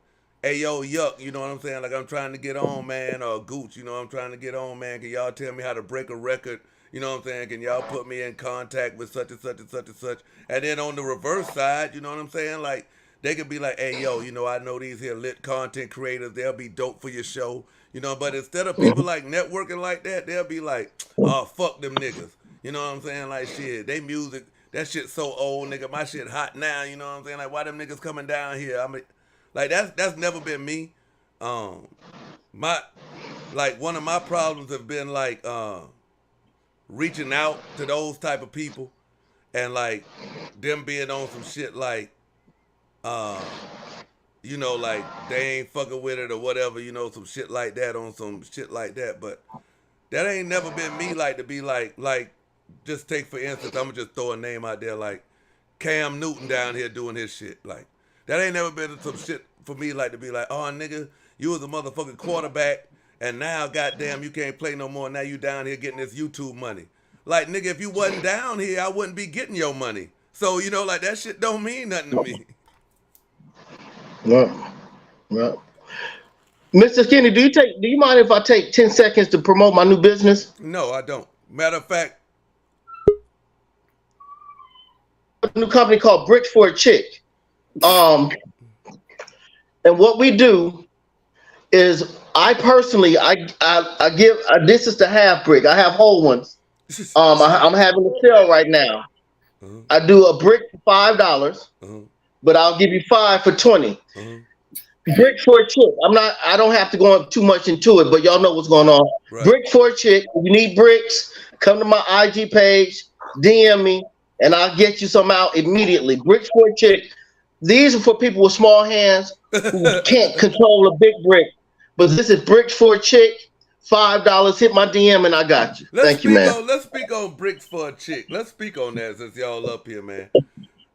S1: hey, yo, Yuck, you know what I'm saying? Like I'm trying to get on, man, or Gooch, you know I'm trying to get on, man. Can y'all tell me how to break a record? You know what I'm saying? Can y'all put me in contact with such and such and such and such? And then on the reverse side, you know what I'm saying? Like they could be like, hey, yo, you know, I know these here lit content creators. They'll be dope for your show. You know, but instead of people like networking like that, they'll be like, oh, fuck them niggas. You know what I'm saying? Like, shit, they music, that shit so old, nigga. My shit hot now, you know what I'm saying? Like, why them niggas coming down here? I mean, like, that's never been me. One of my problems have been, like, reaching out to those type of people and, like, them being on some shit like, you know, like they ain't fucking with it or whatever, you know, some shit like that on some shit like that. But that ain't never been me, like to be like just take for instance, I'm gonna just throw a name out there like Cam Newton down here doing his shit. Like that ain't never been some shit for me, like to be like, oh nigga, you was a motherfucking quarterback and now goddamn you can't play no more. Now you down here getting this YouTube money. Like nigga, if you wasn't down here, I wouldn't be getting your money. So you know, like that shit don't mean nothing to me.
S3: No. Mr. Skinny, do you mind if I take 10 seconds to promote my new business?
S1: No, I don't. Matter of fact,
S3: a new company called Bricks for a Chick. And what we do is I personally give this is the half brick. I have whole ones. I'm having a sale right now. I do a brick for $5. But I'll give you 5 for 20. Brick for a chick. I don't have to go too much into it, but y'all know what's going on. Right. Brick for a chick. If you need bricks, come to my IG page, DM me, and I'll get you some out immediately. Bricks for a chick. These are for people with small hands who can't control a big brick. But this is bricks for a chick. $5. Hit my DM and I got you. Thank you, man.
S1: Let's speak on bricks for a chick. Let's speak on that since y'all up here, man.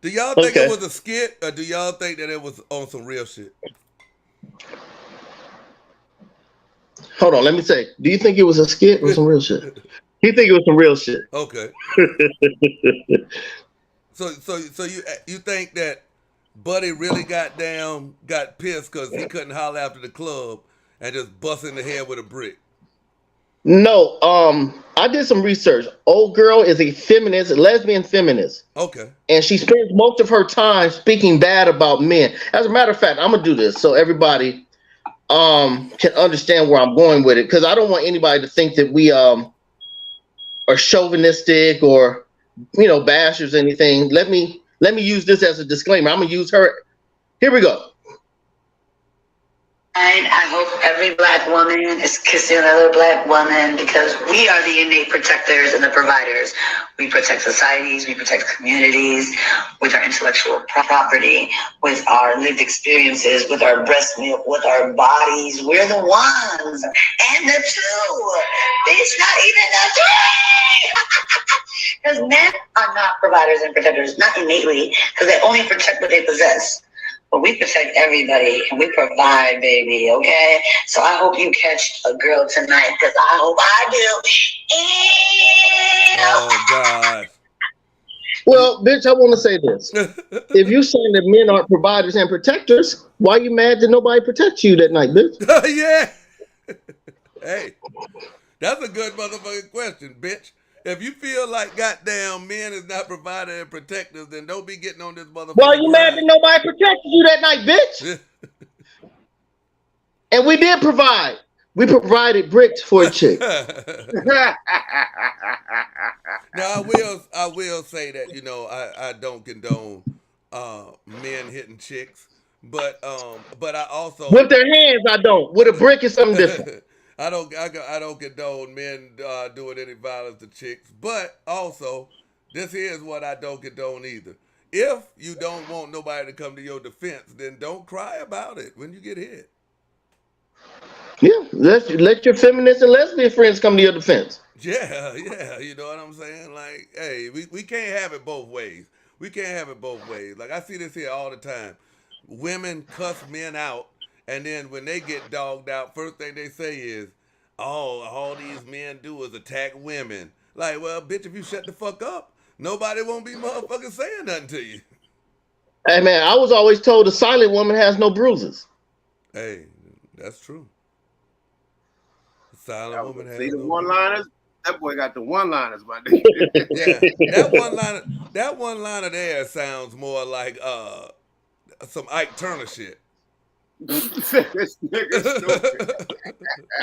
S1: Do y'all think it was a skit, or do y'all think that it was on some real shit?
S3: Hold on, let me say. Do you think it was a skit or some real shit? You think it was some real shit?
S1: Okay. So you think that Buddy really got pissed because he couldn't holler after the club and just bust in the head with a brick?
S3: No, I did some research. Old girl is a feminist, a lesbian feminist.
S1: Okay.
S3: And she spends most of her time speaking bad about men. As a matter of fact, I'm gonna do this so everybody can understand where I'm going with it, because I don't want anybody to think that we are chauvinistic or bashers or anything. Let me use this as a disclaimer. I'm gonna use her. Here we go.
S5: I hope every black woman is kissing another black woman, because we are the innate protectors and the providers. We protect societies, we protect communities with our intellectual property, with our lived experiences, with our breast milk, with our bodies. We're the ones. And the two. Bitch, not even the three. Because men are not providers and protectors, not innately, because they only protect what they possess. But we protect everybody and we provide, baby, okay? So I hope you catch a girl tonight, because I hope I do.
S1: Oh, God.
S3: Well, bitch, I want to say this. If you're saying that men aren't providers and protectors, why you mad that nobody protects you that night, bitch?
S1: Yeah. Hey, that's a good motherfucking question, bitch. If you feel like goddamn men is not providers and protectors, then don't be getting on this motherfucker.
S3: Why you mad that nobody protected you that night, bitch? And we did provide. We provided bricks for a chick.
S1: Now I will say that I don't condone men hitting chicks, but I also
S3: with their hands I don't. With a brick is something different.
S1: I don't condone men doing any violence to chicks, but also this here is what I don't condone either. If you don't want nobody to come to your defense, then don't cry about it when you get hit.
S3: Yeah, let your feminist and lesbian friends come to your defense.
S1: Yeah, you know what I'm saying? Like, hey, we can't have it both ways. We can't have it both ways. Like, I see this here all the time. Women cuss men out, and then when they get dogged out, first thing they say is, oh, all these men do is attack women. Like, well, bitch, if you shut the fuck up, nobody won't be motherfucking saying nothing to you.
S3: Hey, man, I was always told a silent woman has no bruises.
S1: Hey, that's true. A silent woman has
S4: see the
S1: no
S4: one-liners? That boy got the one-liners, my nigga.
S1: Yeah, that one-liner there sounds more like some Ike Turner shit.
S4: This nigga stupid.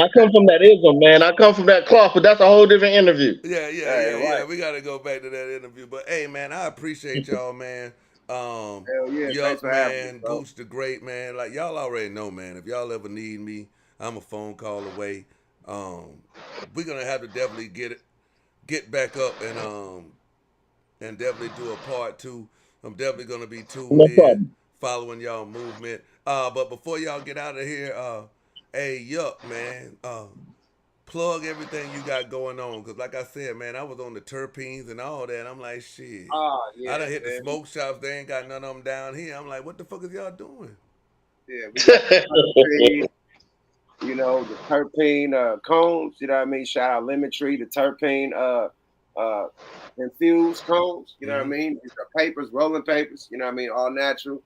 S3: I come from that ism, man. I come from that cloth, but that's a whole different interview.
S1: Yeah. We gotta go back to that interview. But hey, man, I appreciate y'all, man.
S4: Hell yeah,
S1: Yuck, man,
S4: me,
S1: Gooch the Great, man. Like, y'all already know, man. If y'all ever need me, I'm a phone call away. We're gonna have to definitely get back up and definitely do a part 2. I'm definitely gonna be tuned in, following y'all movement. But before y'all get out of here, hey, Yuck, man, plug everything you got going on. Because like I said, man, I was on the terpenes and all that. And I'm like, shit.
S4: Oh, yeah,
S1: I done hit the smoke shops. They ain't got none of them down here. I'm like, what the fuck is y'all doing?
S4: Yeah, we got the terpene cones, you know what I mean? Shout out Lemon Tree, the terpene infused cones, you know what I mean? These are papers, rolling papers, you know what I mean? All natural.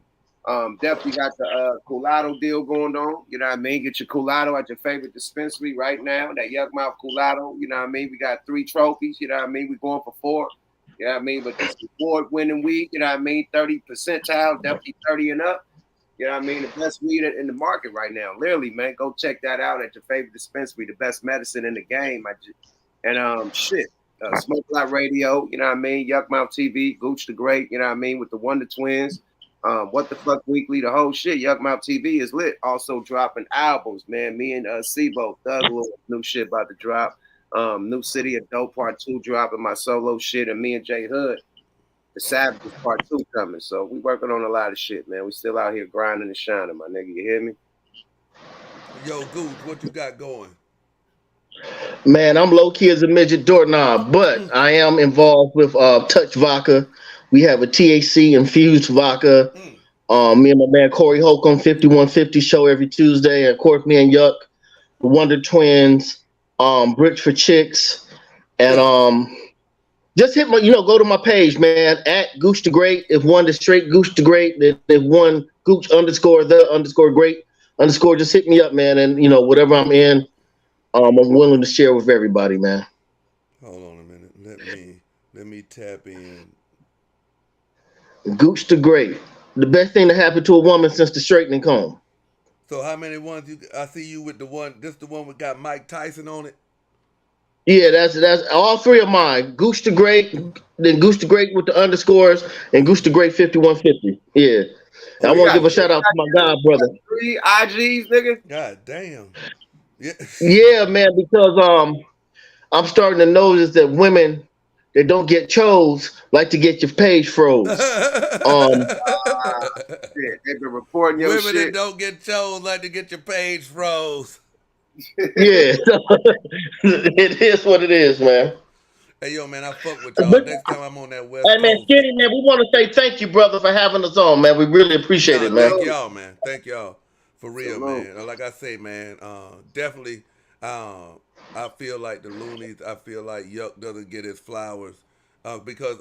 S4: Definitely got the Culado deal going on, you know what I mean? Get your Culado at your favorite dispensary right now, that Yuck Mouth Culado, you know what I mean? We got 3 trophies, you know what I mean? We're going for 4, you know what I mean? But this award-winning week, you know what I mean? 30 percentile, definitely 30 and up. You know what I mean? The best weed in the market right now. Literally, man, go check that out at your favorite dispensary. The best medicine in the game. Smoke Lot Radio, you know what I mean? Yuck Mouth TV, Gooch the Great, you know what I mean? With the Wonder Twins. What the Fuck Weekly, the whole shit. Yuck Mouth TV is lit. Also dropping albums, man. Me and Sibo, Thug Lord, new shit about to drop. New City of Dope Part 2 dropping my solo shit, and me and J Hood. The Savages Part 2 coming. So we working on a lot of shit, man. We still out here grinding and shining, my nigga. You hear me?
S1: Yo, Gooch, what you got going?
S3: Man, I'm low key as a midget doorknob, but I am involved with Touch Vodka. We have a THC infused vodka.
S1: Mm.
S3: Me and my man Corey Holcomb, 5150 show every Tuesday. And of course, me and Yuck, the Wonder Twins, Bricks for Chicks. And just hit my, go to my page, man, at Gooch the Great. If one is straight Gooch the Great, if one Gooch underscore the underscore great underscore, just hit me up, man. And whatever I'm in, I'm willing to share with everybody, man.
S1: Hold on a minute. Let me tap in.
S3: Gooch the Great. The best thing that happened to a woman since the straightening comb.
S1: So how many ones I see you with the one? This the one we got Mike Tyson on it.
S3: Yeah, that's all three of mine. Gooch the Great, then Gooch the Great with the underscores, and Gooch the Great 5150. Yeah.
S1: Oh,
S3: I
S1: you
S3: want to
S1: got
S3: give a shout out to my god brother.
S4: 3 IGs, nigga.
S1: God damn. Yeah.
S3: Yeah, man, because I'm starting to notice that women that don't get chose like to get your page froze.
S4: Shit, they've been reporting your
S1: Women that
S4: shit.
S1: don't get chose like to get your page froze.
S3: Yeah, it is what it is, man.
S1: Hey yo, man, I fuck with y'all.
S3: But,
S1: Next time I'm on that West
S3: hey, man,
S1: Coast.
S3: Skinny, man, we want to say thank you, brother, for having us on, man. We really appreciate it, man.
S1: Thank y'all, man. Thank y'all for real,
S4: Salute.
S1: man. Like I say, man, definitely. I feel like the loonies. I feel like Yuck doesn't get his flowers because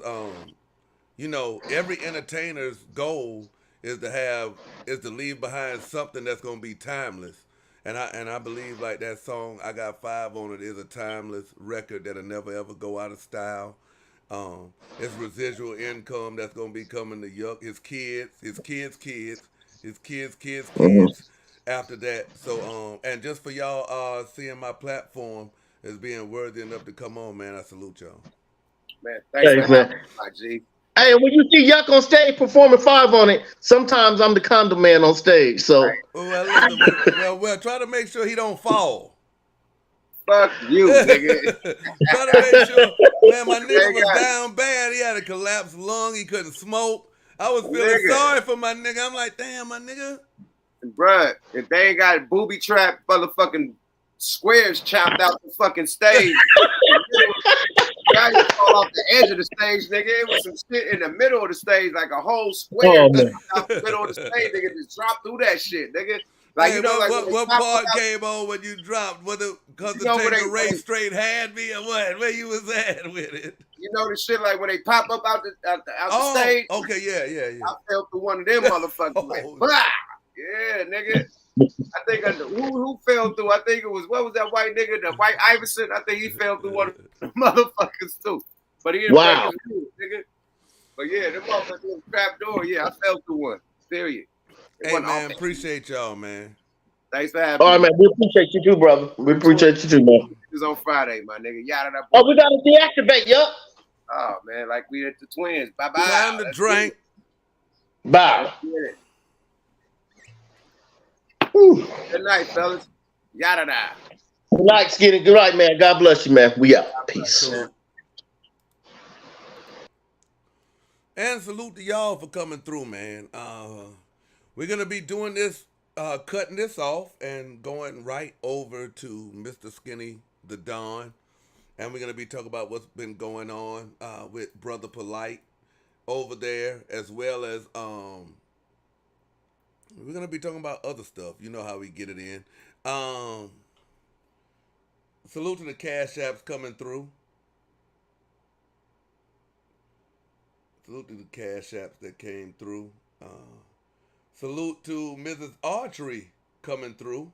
S1: every entertainer's goal is to leave behind something that's gonna be timeless. And I believe like that song I Got Five on it is a timeless record that'll never ever go out of style. It's residual income that's gonna be coming to Yuck, his kids, his kids, his kids after that. So and just for y'all seeing my platform as being worthy enough to come on, man, I salute y'all.
S4: Man, thanks for having me, my G.
S3: Hey, when you see Yuck on stage performing 5 on it, sometimes I'm the condom man on stage. So,
S1: Well, listen, well, try to make sure he don't fall.
S4: Fuck you, nigga.
S1: Try to make sure, man, my nigga was down bad. He had a collapsed lung. He couldn't smoke. I was feeling sorry for my nigga. I'm like, damn, my nigga.
S4: Bruh, if they ain't got booby trap motherfucking squares chopped out the fucking stage, I didn't fall off the edge of the stage, nigga. It was some shit in the middle of the stage, like a whole square out the middle of the stage, nigga. Just dropped through that shit, nigga. Like,
S1: hey, what part came on when you dropped? Was it because the Tango Ray straight had me or what? Where you was at with it?
S4: You know the shit like when they pop up out the stage?
S1: Okay, yeah.
S4: I fell through one of them motherfuckers. Like, blah! Yeah, nigga. I think who fell through? I think it was, what was that white nigga? The white Iverson? I think he fell through one of the motherfuckers too. But he didn't break his rule, nigga. But yeah, the motherfucker trap door. Yeah, I fell through one. Period.
S1: Hey man, appreciate y'all, man.
S4: Thanks for having me.
S3: All right, man. We appreciate you too, brother. We appreciate you too, man.
S4: It's on Friday, my nigga. Yada.
S3: Oh, we gotta deactivate, Yuck.
S4: Oh man, like we at the Twins. Bye bye.
S1: Time to drink.
S3: Bye.
S4: Good night, fellas. Yada da.
S3: Good night, Skinny. Good night, man. God bless you, man. We out. Peace.
S1: And salute to y'all for coming through, man. We're gonna be doing this, cutting this off and going right over to Mr. Skinny the Don, and we're gonna be talking about what's been going on with Brother Polight over there, as well as we're gonna be talking about other stuff. You know how we get it in. Salute to the Cash Apps coming through. Salute to the Cash Apps that came through. Salute to Mrs. Archery coming through.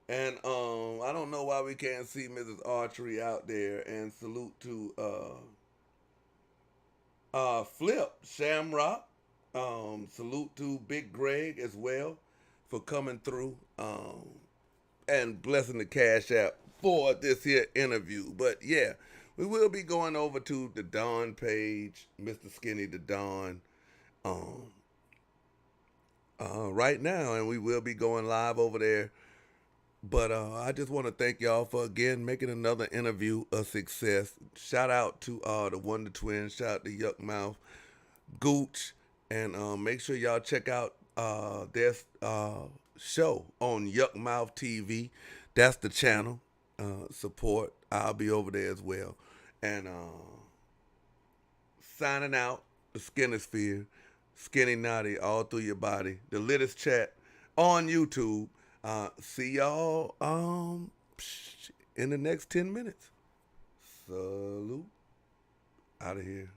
S1: And I don't know why we can't see Mrs. Archery out there. And salute to Flip Shamrock. Salute to Big Greg as well for coming through and blessing the Cash App for this here interview. But yeah, we will be going over to the Don page, Mr. SkinnyDaDon, right now, and we will be going live over there. But I just want to thank y'all for again making another interview a success. Shout out to the Wonder Twins, shout out to Yuck Mouth, Gooch, and make sure y'all check out their show on MouthTV. That's the channel. Support. I'll be over there as well. And signing out, the Skinnersphere, Skinny Naughty, all through your body. The latest chat on YouTube. See y'all in the next 10 minutes. Salute. Out of here.